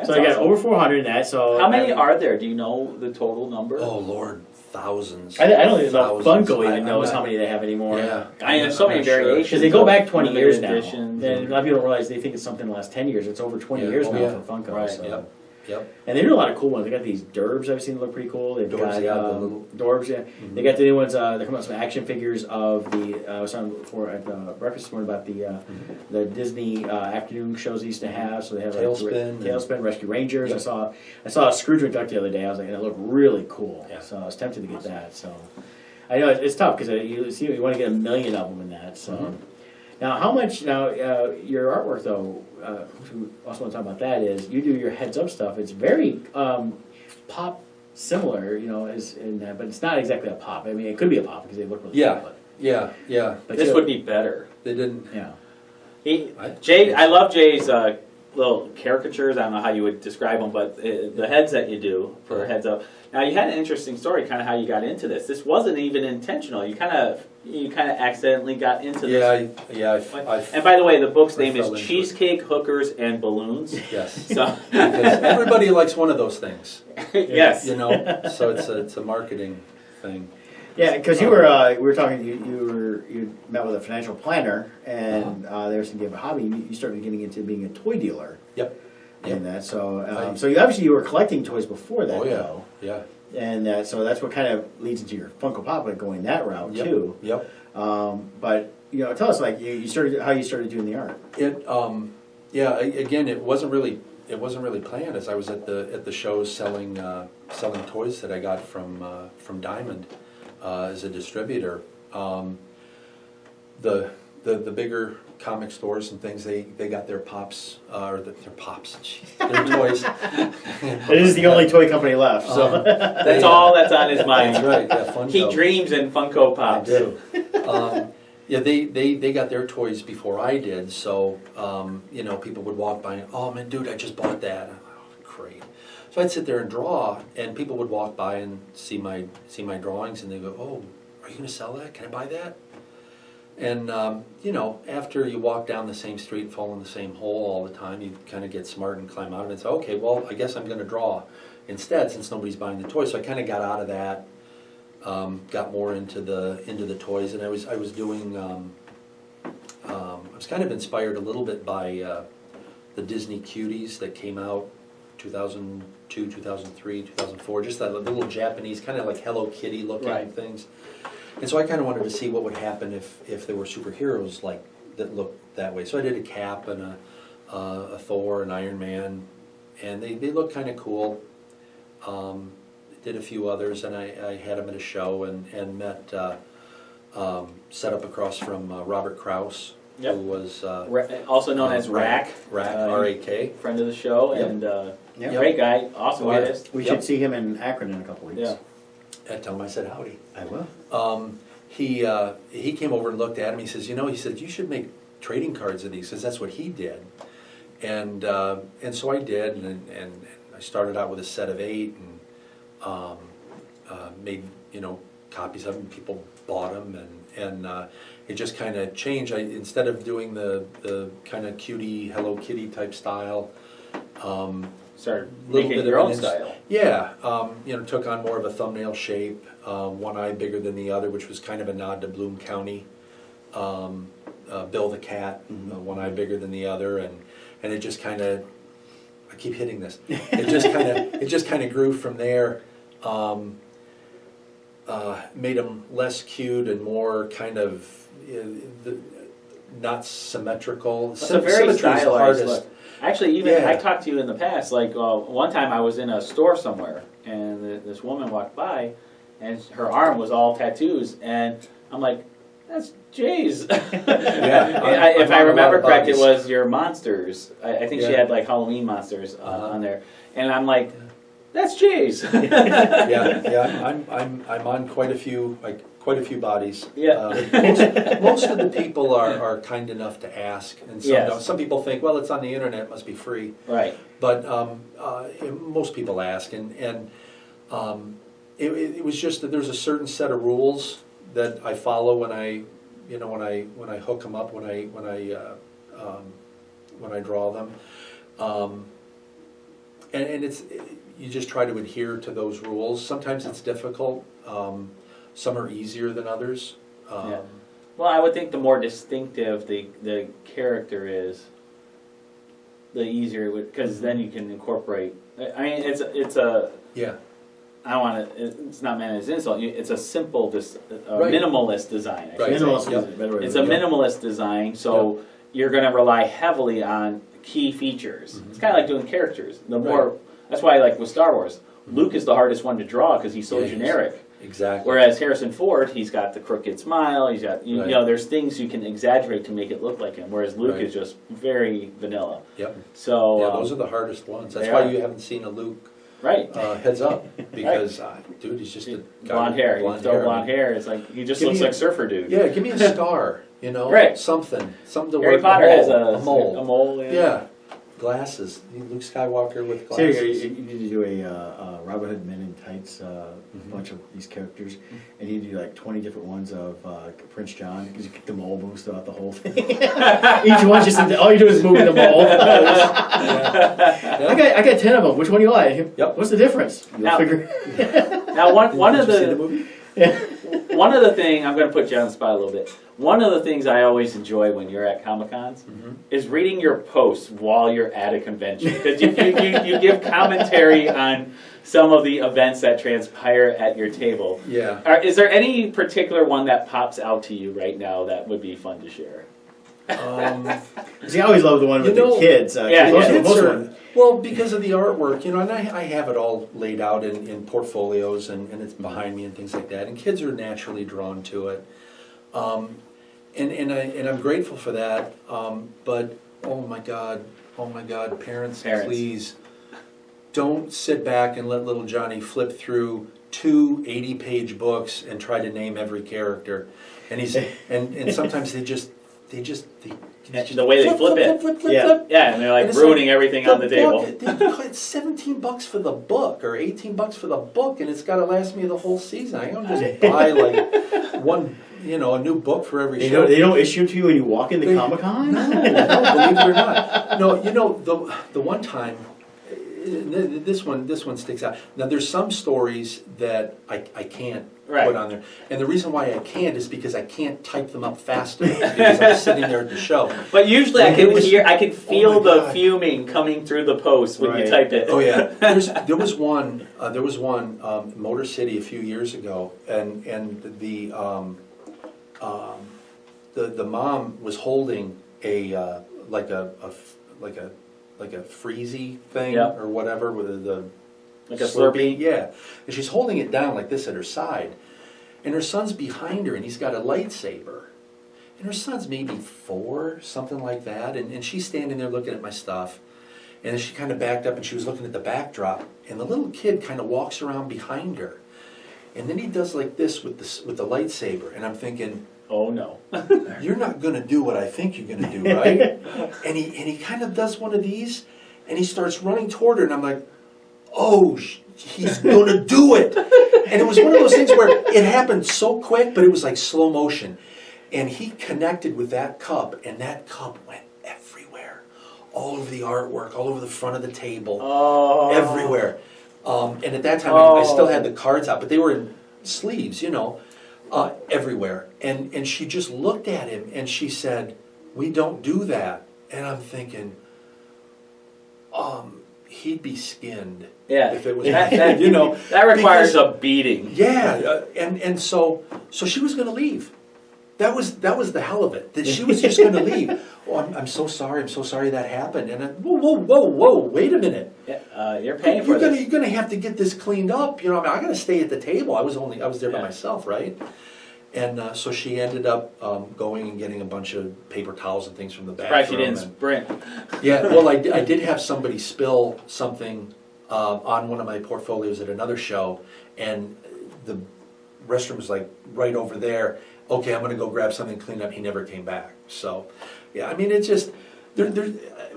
So I got over 400 in that. So How many are there? Do you know the total number? Oh Lord, thousands. I don't even know if Thousands. Funko even I'm knows not- how many they have anymore. Yeah. I mean, there's so I'm many not sure. variations. Because they go back 20 limited years now. editions And a lot of people don't realize they think it's something the last 10 years. It's over 20 Yeah. years Oh, now yeah. for Funko. Right. So. Yep. And they do a lot of cool ones. They got these Durbs I've seen that look pretty cool. They've Durbs, got yeah, the little- Dorbs, yeah. They got the new ones. They're coming out with some action figures of the. I was talking before at breakfast this morning about the Disney afternoon shows they used to have. So they have Tailspin Tailspin, Rescue Rangers. Yep. I saw a Scrooge McDuck the other day. I was like, and it looked really cool. Yeah. So I was tempted to get that. So I know it's tough because you want to get a million of them in that. So. Now, how much? Now, your artwork, though, which we also want to talk about that is you do your heads up stuff. It's very pop similar, as in that, but it's not exactly a pop. I mean, it could be a pop because they look really Yeah. cool. Yeah. But This still- would be better. They didn't. Yeah. Jay, I love Jay's little caricatures. I don't know how you would describe them, but the heads that you do for heads up. Now, you had an interesting story, kind of how you got into this. This wasn't even intentional. You kind of accidentally got into this. Yeah. And by the way, the book's I name is fell into it. Cheesecake, Hookers, and Balloons. Yes. So, Because everybody likes one of those things. yes. So it's a marketing thing. Yeah, because we were talking. You met with a financial planner, and they were saying you have a hobby. You started getting into being a toy dealer. Yep. And that so you were collecting toys before that. Oh yeah. Though. Yeah. And so that's what kind of leads into your Funko Pop, like going that route Yep. too. Yep. But tell us like how you started doing the art. Again, it wasn't really planned. As I was at the shows selling toys that I got from Diamond as a distributor. The bigger comic stores and things, they got their pops their toys. It is the only toy company left. So That's all that's on his mind. That's right. Yeah, Funko. He dreams in Funko I Pops. do. They got their toys before I did, so people would walk by and, oh man, dude, I just bought that. Oh, great. So I'd sit there and draw, and people would walk by and see my drawings, and they go, oh, are you going to sell that? Can I buy that? And after you walk down the same street and fall in the same hole all the time, you kind of get smart and climb out of it and say, okay, well, I guess I'm going to draw instead, since nobody's buying the toys. So I kind of got out of that. Got more into the toys, and I was doing. I was kind of inspired a little bit by the Disney Cuties that came out 2002, 2003, 2004. Just that little Japanese kind of like Hello Kitty looking Right. things. And so I kind of wanted to see what would happen if there were superheroes like that looked that way. So I did a cap and a Thor, an Iron Man, and they look kind of cool. Did a few others, and I had them at a show and met, set up across from Robert Kraus, Yep. who was Also known as Rack. Rack, R-A-K. Friend of the show, Yep. and Yep. great guy, awesome artist. We Yep. should see him in Akron in a couple weeks. Yeah. I told him, I said, howdy. I will. He came over and looked at him. He says, he said, you should make trading cards of these, because that's what he did. And so I did, and I started out with a set of 8 and made copies of them. People bought them, and it just kind of changed. Instead of doing the kind of cutie Hello Kitty type style, Started little making bit your of own an style. Yeah, took on more of a thumbnail shape, one eye bigger than the other, which was kind of a nod to Bloom County. Bill the Cat, one eye bigger than the other, and it just kind of, I keep hitting this. It just kind of grew from there. Made them less cute and more kind of not symmetrical. It's a very Symmetry is the stylized hardest. look. Actually, even Yeah. I talked to you in the past. Like one time, I was in a store somewhere, and this woman walked by, and her arm was all tattoos, and I'm like, "That's Jay's." Yeah, If I I'm on a lot remember of correct, it bugs. was your monsters. I think she Yeah. had like Halloween monsters Uh-huh. on there, and I'm like, "That's Jay's." Yeah. I'm on quite a few bodies. Yeah. Most of the people are kind enough to ask, and some Yes. don't. Some people think, well, it's on the internet, it must be free. Right. But most people ask, and it was just that there's a certain set of rules that I follow when I hook them up, when I draw them, and it's you just try to adhere to those rules. Sometimes it's difficult. Some are easier than others. Yeah. Well, I would think the more distinctive the character is, the easier it would, because then you can incorporate. I mean, it's a. Yeah. I don't want to. It's not meant as an insult. It's a simple, Right. minimalist design. I Right. should say. Minimalist Yep. is a better way to It's put a it. minimalist design, so you're going to rely heavily on key features. Mhm. It's kind of like doing characters. The more that's why, like with Star Wars, Luke is the hardest one to draw because he's so Yeah, he is. generic. Exactly. Whereas Harrison Ford, he's got the crooked smile. He's got you Right. know, there's things you can exaggerate to make it look like him. Whereas Luke Right. is just very vanilla. Yep. So Yeah, those are the hardest ones. That's they why are. you haven't seen a Luke right. heads up, because dude, he's just a guy Blonde with hair. You blonde throw hair. blonde hair. It's like he just Give looks me like Surfer Dude. Yeah, give me a scar, Right. something to Harry work. Potter a has mole, a mole. A mole. Yeah, glasses. Luke Skywalker with So you glasses. need to do a Robin Hood Men in Tights, bunch of these characters, and you do like 20 different ones of Prince John, because you get the mole moves throughout the whole thing. Each one's just, all you do is moving the mole. Yeah. I got 10 of them, which one do you like? Yep. What's the difference? You'll Now- figure. Now one of Did you see the the movie? one of the thing I'm going to put you on the spot a little bit. One of the things I always enjoy when you're at Comic Cons is reading your posts while you're at a convention, because you give commentary on some of the events that transpire at your table. Yeah. Is there any particular one that pops out to you right now that would be fun to share? See, I always love the one with You the know- kids. Yeah, Most yeah. of Kids them. are- well, because of the artwork, and I have it all laid out in portfolios, and it's behind me and things like that. And kids are naturally drawn to it, and I'm grateful for that. But oh my God, parents, please don't sit back and let little Johnny flip through 2 80-page books and try to name every character. And and sometimes they just The way they flip it. flip, Yeah. Yeah, and they're like And it's ruining like, everything on the table. It's $17 for the book, or $18 for the book, and it's got to last me the whole season. I don't just buy like one, a new book for every show. They don't issue to you when you walk into Comic Con? No, believe it or not. No, the one time, this one sticks out. Now there's some stories that I can't put on there, and the reason why I can't is because I can't type them up fast enough because I'm sitting there at the show. But usually I can feel Oh my the God. fuming coming through the post when you Right. type it. Oh yeah, there was one Motor City a few years ago, and the mom was holding a like a freezy thing Yep. or whatever with the Like a Slurpee? Yeah, and she's holding it down like this at her side, and her son's behind her, and he's got a lightsaber, and her son's maybe 4, something like that, and she's standing there looking at my stuff, and then she kind of backed up and she was looking at the backdrop, and the little kid kind of walks around behind her, and then he does like this with the lightsaber, and I'm thinking, Oh no. you're not gonna do what I think you're gonna do, right? and he kind of does one of these, and he starts running toward her, and I'm like, oh, he's gonna do it. And it was one of those things where it happened so quick, but it was like slow motion. And he connected with that cup, and that cup went everywhere. All over the artwork, all over the front of the table, Oh. everywhere. And at that time, I still had the cards out, but they were in sleeves, everywhere. And she just looked at him, and she said, we don't do that. And I'm thinking, he'd be skinned. Yeah. If it was, that that requires a beating. Yeah, and so she was going to leave. That was the hell of it. That she was just going to leave. Oh, I'm so sorry. I'm so sorry that happened. And whoa! Wait a minute. Yeah, you're paying for this. You're going to have to get this cleaned up. I got to stay at the table. I was there by myself, right? And so she ended up going and getting a bunch of paper towels and things from the bathroom. Surprised she didn't sprint. Yeah, well, I did have somebody spill something on one of my portfolios at another show, and the restroom was like right over there. Okay, I'm going to go grab something, clean up. He never came back. So, yeah, I mean, it's just,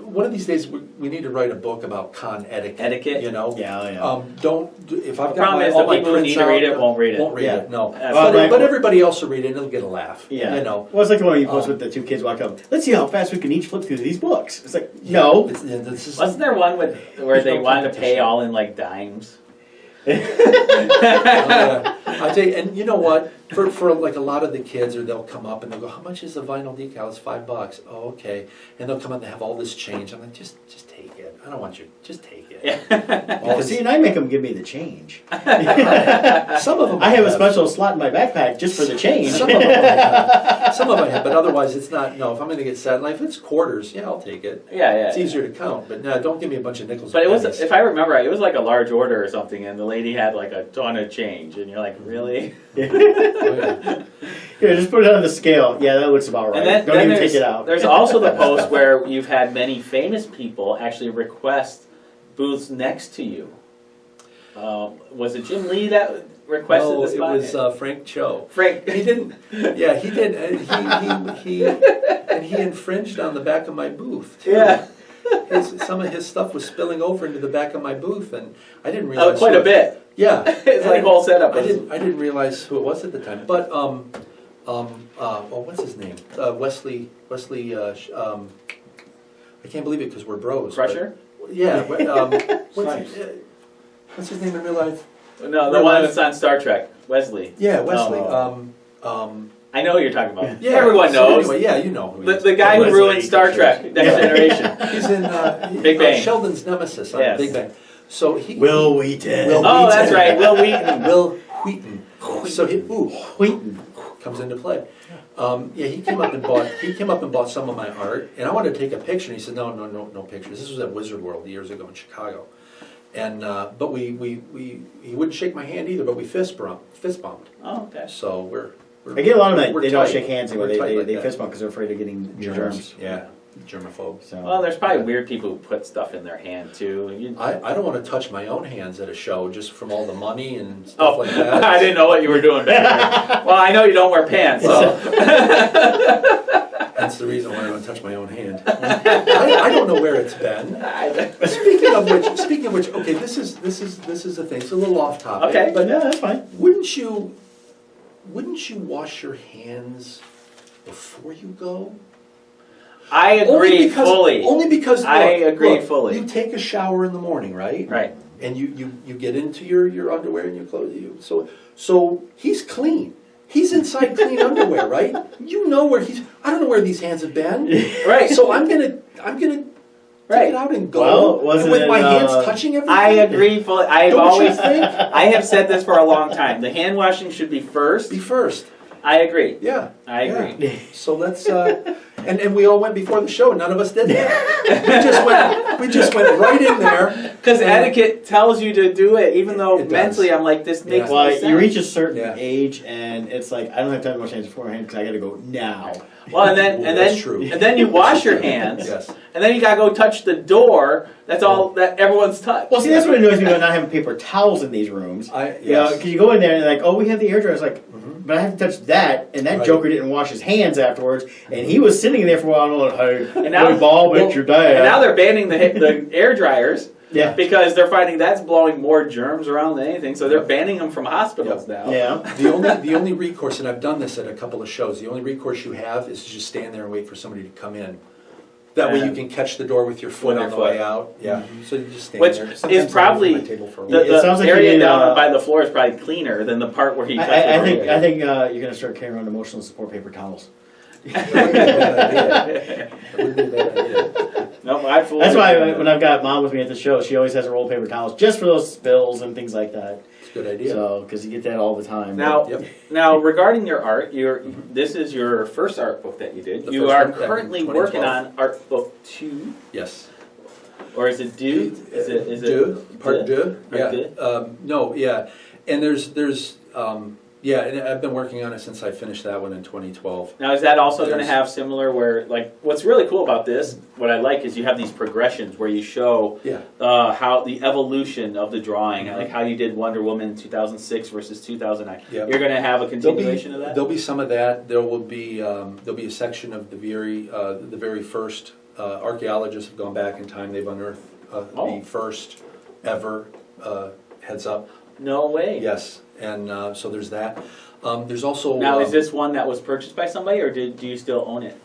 one of these days we need to write a book about con etiquette. Etiquette? Yeah. If I've The got problem is all the my people who prints need to read out, it won't read it. Won't read Yeah. it, no. That's But everybody else will read it and it'll get a laugh. Yeah. Well, Well, it's like the one you post with the 2 kids walk up. Let's see how fast we can each flip through these books. It's like, no. Wasn't there one where they no wanted to pay competition. all in like dimes? I'll tell you, and you know what? For like a lot of the kids, or they'll come up and they'll go, "How much is the vinyl decal?" It's $5. Oh, okay. And they'll come up and have all this change. I'm like, just take it. I don't want you. Just take it. Yeah. Oh, see, and I make them give me the change. Some of them. I have a special slot in my backpack just for the change. Some of them have. Some of them have, but otherwise it's not. No, if I'm going to get sad life, it's quarters. Yeah, I'll take it. Yeah. It's easier to count, but no, don't give me a bunch of nickels. But it and was, pennies. if I remember right, it was like a large order or something, and the lady had like a ton of change, and you're like, really? Oh, yeah. Here, just put it on the scale. Yeah, that looks about right. And then, Don't then even there's, take it out. there's also the post where you've had many famous people actually request booths next to you. Was it Jim Lee that requested No, this it spot? was Frank Cho. Frank. He didn't. Yeah, he did. And he infringed on the back of my booth too. Yeah. Some of his stuff was spilling over into the back of my booth, and I didn't realize. Oh, quite who a bit. Yeah, It's like whole setup. I didn't realize who it was at the time. But what's his name? Wesley. I can't believe it because we're bros. but- Crusher? Yeah. What's Nice. what's his name in real life? No, the one that's on Star Trek. Wesley. Yeah, Wesley. Oh. I know who you're talking about. Yeah, Everyone so knows. Anyway, yeah, you know who he is. The guy who Wesley, ruined Star sure. Trek, Next Generation. He's in Big Bang. Sheldon's nemesis on Yes. Big Bang. So he Will Wheaton. Will Oh, that's Wheaton. right, Will Wheaton. Will Wheaton. So Wheaton. comes into play. He came up and bought some of my art, and I wanted to take a picture. And he said, no pictures. This was at Wizard World years ago in Chicago, and but he wouldn't shake my hand either. But we fist bumped. Oh, okay. So we're I get a lot of them. we're They don't tight. shake hands We're anymore. tight like They that. fist bump because they're afraid of getting germs. Yeah, germaphobe. So. Well, there's probably weird people who put stuff in their hand too. I don't want to touch my own hands at a show just from all the money and stuff Oh, like that. I didn't know what you were doing back there. Well, I know you don't wear pants, so. That's the reason why I don't touch my own hand. I don't know where it's been. Speaking of which, okay, this is the thing. It's a little off topic. Okay. but Yeah, that's fine. wouldn't you wash your hands before you go? I agree fully. Only because I look, agree fully. You take a shower in the morning, right? Right. And you get into your underwear and your clothes. So he's clean. He's inside clean underwear, right? You know where I don't know where these hands have been. Right. So I'm gonna take it out and go. Well, wasn't with my it, hands touching everything. I agree fully. Don't you think? I have said this for a long time. The hand washing should be first. Be first. I agree. Yeah. I agree. Yeah. So let's And we all went before the show. None of us did that. we just went right in there. Because etiquette tells you to do it, even though It mentally does. I'm like, this makes no Well, sense. you reach a certain Yeah. age, and it's like I don't have time to wash hands beforehand because I got to go now. Well, and That's true. then you wash your hands, Yes. and then you gotta go touch the door. That's all that everyone's touched. Well, see, that's what annoys me about not having paper towels in these rooms. You know, because you go in there and they're like, oh, we have the air dryer. It's like, but I have to touch that, and that Right. joker didn't wash his hands afterwards, and he was sitting there for a while. And I'm like, hey, And now- hey, Bob, it's your dad. And now they're banning the air dryers yeah, because they're finding that's blowing more germs around than anything. So they're banning them from hospitals now. yeah. The only recourse, and I've done this at a couple of shows, the only recourse you have is to just stand there and wait for somebody to come in. That way you can catch the door with your foot With on your the foot. way out. Yeah. So you just stand Which there. is Sometimes I leave probably my table for a The, while. It sounds the like you area need, down by the floor is probably cleaner than the part where he touched I the think door. I think you're gonna start carrying around emotional support paper towels. That wouldn't be a bad idea. That wouldn't be a bad idea. No, I fully That's why agree. when I've got Mom with me at the show, she always has a roll of paper towels just for those spills and things like that. It's a good idea. So, because you get that all the time. Now, Yep. now regarding your art, this is your first art book that you did. The You first are one back in currently 2012. working on art book 2, Yes. or is it due? Is it Deux, part deux? Part Yeah. deux? No, yeah. And there's yeah, and I've been working on it since I finished that one in 2012. Now, is that also going to There's- have similar where, like, what's really cool about this, what I like is you have these progressions where you show Yeah. how the evolution of the drawing, like how you did Wonder Woman 2006 versus 2009. Yep. You're going to have a continuation of that? There'll be some of that. There'll be a section of the very first archaeologists have gone back in time. They've unearthed Oh. the first ever heads up. No way. Yes, and so there's that. There's also Now, is this one that was purchased by somebody, or do you still own it?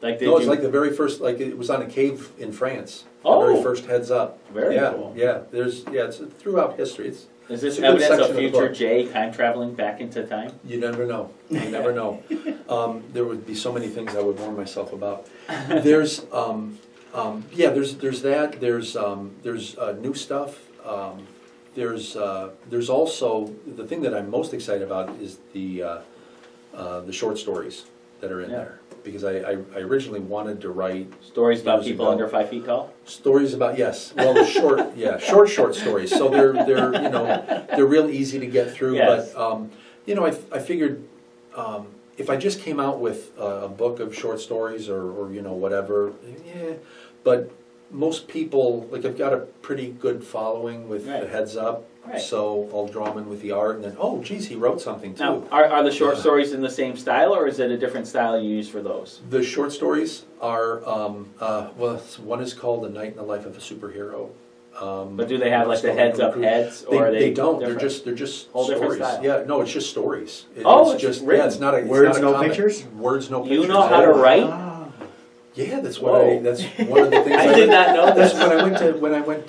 Like, did no, it's you? like the very first, like it was on a cave in France. Oh. The very first heads up. Very yeah, cool. Yeah, it's throughout history. Is it's this a good evidence section of of the future book. Jay time traveling back into time? You never know. You never know. There would be so many things I would warn myself about. There's there's that. There's new stuff. There's also the thing that I'm most excited about is the short stories that are in Yeah. there, because I originally wanted to write Stories about Years people ago. under 5 feet tall? stories about short stories. So they're real easy to get through. Yes. But I figured if I just came out with a book of short stories or whatever, yeah. But most people, like, I've got a pretty good following with Right. the heads up. Right. So I'll draw them in with the art, and then geez, he wrote something too. Now, are the short stories in the same style, or is it a different style you use for those? The short stories are one is called "A Night in the Life of a Superhero." But do they have like the heads up heads, or are They don't. different? They're just Whole different stories. style. Yeah, no, it's just stories. It's just written. yeah. It's not a it's Words, not a no comic. pictures? Words, no pictures. You know how to write? Ah. Yeah, that's Whoa. what that's one of the things. I did not know That's this. when I went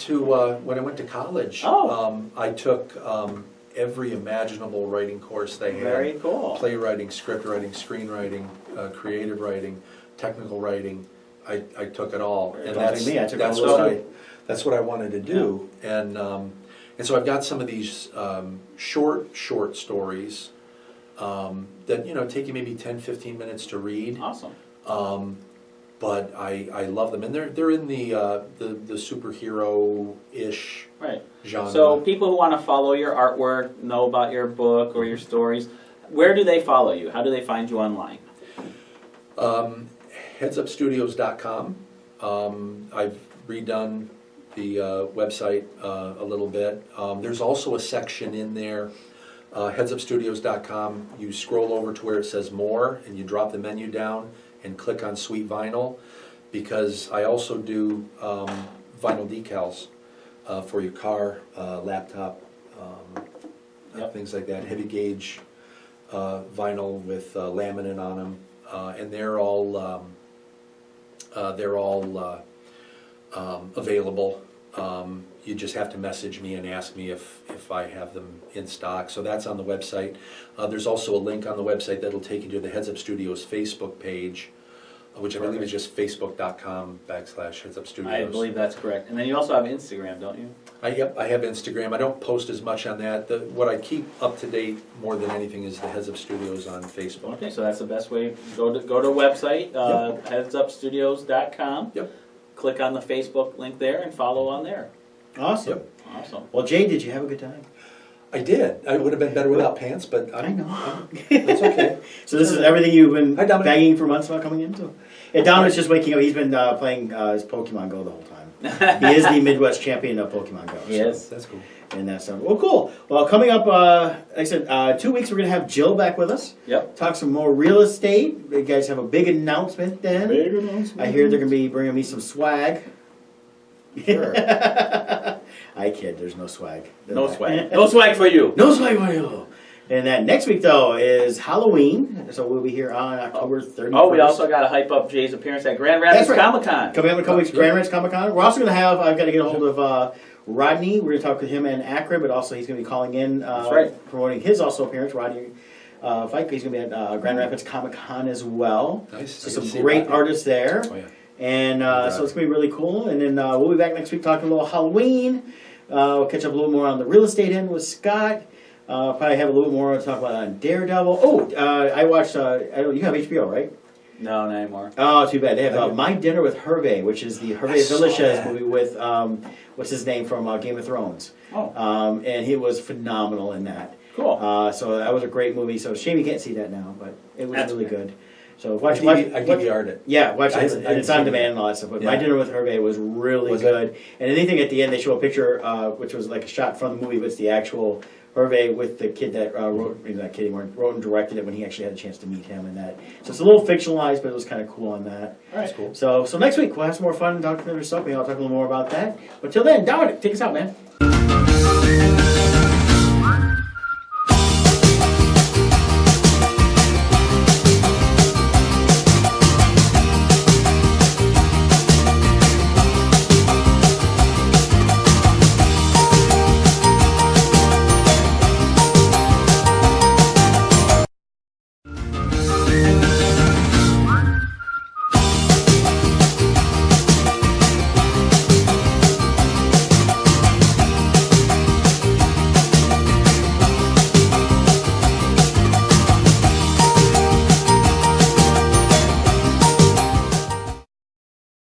to college. Oh. I took every imaginable writing course they had. Very cool. Playwriting, script writing, screenwriting, creative writing, technical writing. I took it all, and Don't think me, I took that's all what those that's what I wanted to do, and so I've got some of these short stories that take you maybe 10-15 minutes to read. Awesome. But I love them, and they're in the superhero-ish Right. genre. So people who want to follow your artwork, know about your book or your stories, where do they follow you? How do they find you online? Headsupstudios.com. I've redone the website a little bit. There's also a section in there, headsupstudios.com. You scroll over to where it says more, and you drop the menu down and click on Sweet Vinyl, because I also do vinyl decals for your car, laptop, Yep. things like that. Heavy gauge vinyl with laminate on them, and they're all available. You just have to message me and ask me if I have them in stock. So that's on the website. There's also a link on the website that'll take you to the Heads Up Studios Facebook page. which I believe is just facebook.com/headsupstudios. I believe that's correct. And then you also have Instagram, don't you? Yep, I have Instagram. I don't post as much on that. What I keep up to date more than anything is the Heads Up Studios on Facebook. Okay, so that's the best way. Go to the website, headsupstudios.com. Yep. Click on the Facebook link there and follow on there. Awesome. Yep. Awesome. Well, Jay, did you have a good time? I did. I would have been better without pants, but I know. That's okay. So this is everything you've been Hi, Dominic. begging for months about coming into? Yeah, Dominic's just waking up. He's been playing his Pokemon Go the whole time. He is the Midwest champion of Pokemon Go. Yes. That's cool. And that's well, cool. Well, coming up, like I said, 2 weeks we're gonna have Jill back with us. Yep. Talk some more real estate. You guys have a big announcement then. Big announcement. I hear they're gonna be bringing me some swag. Sure. I kid. There's no swag. No swag. No swag for you. No swag for you. And then next week though is Halloween, so we'll be here on October 31st. Oh, we also got to hype up Jay's appearance at Grand Rapids That's right. Comic-Con. Coming up in a couple weeks, Grand Rapids Comic Con. We're also going to have, I've got to get a hold of Rodney. We're going to talk with him in Akron, but also he's going to be calling in, That's right. promoting his also appearance, Rodney Fike. He's going to be at Grand Rapids Comic Con as well. Nice. So I some can see great Rodney. artists there. Oh, yeah. And so it's going to be really cool. And then we'll be back next week talking a little Halloween. We'll catch up a little more on the real estate end with Scott. Probably have a little more to talk about on Daredevil. Oh, I watched, you have HBO, right? No, not anymore. Oh, too bad. They have My Dinner with Hervé, which is the Hervé Villechaize movie with, what's his name from Game of Thrones. Oh. And he was phenomenal in that. Cool. So that was a great movie. So shame you can't see that now, but it was That's really okay. good. So watch I DVR'd it. Yeah, watch I it. haven't It's on seen demand it. and all that stuff. But Yeah. My Dinner with Hervé was really Was good. And anything at the end, they show a picture, which was like a shot from the movie, but it's the actual Hervé with the kid that wrote, not kidding, wrote and directed it when he actually had a chance to meet him and that. So it's a little fictionalized, but it was kind of cool on that. All right. Cool. So next week we'll have some more fun and talk to them or something. I'll talk a little more about that. But till then, Dominic, take us out, man.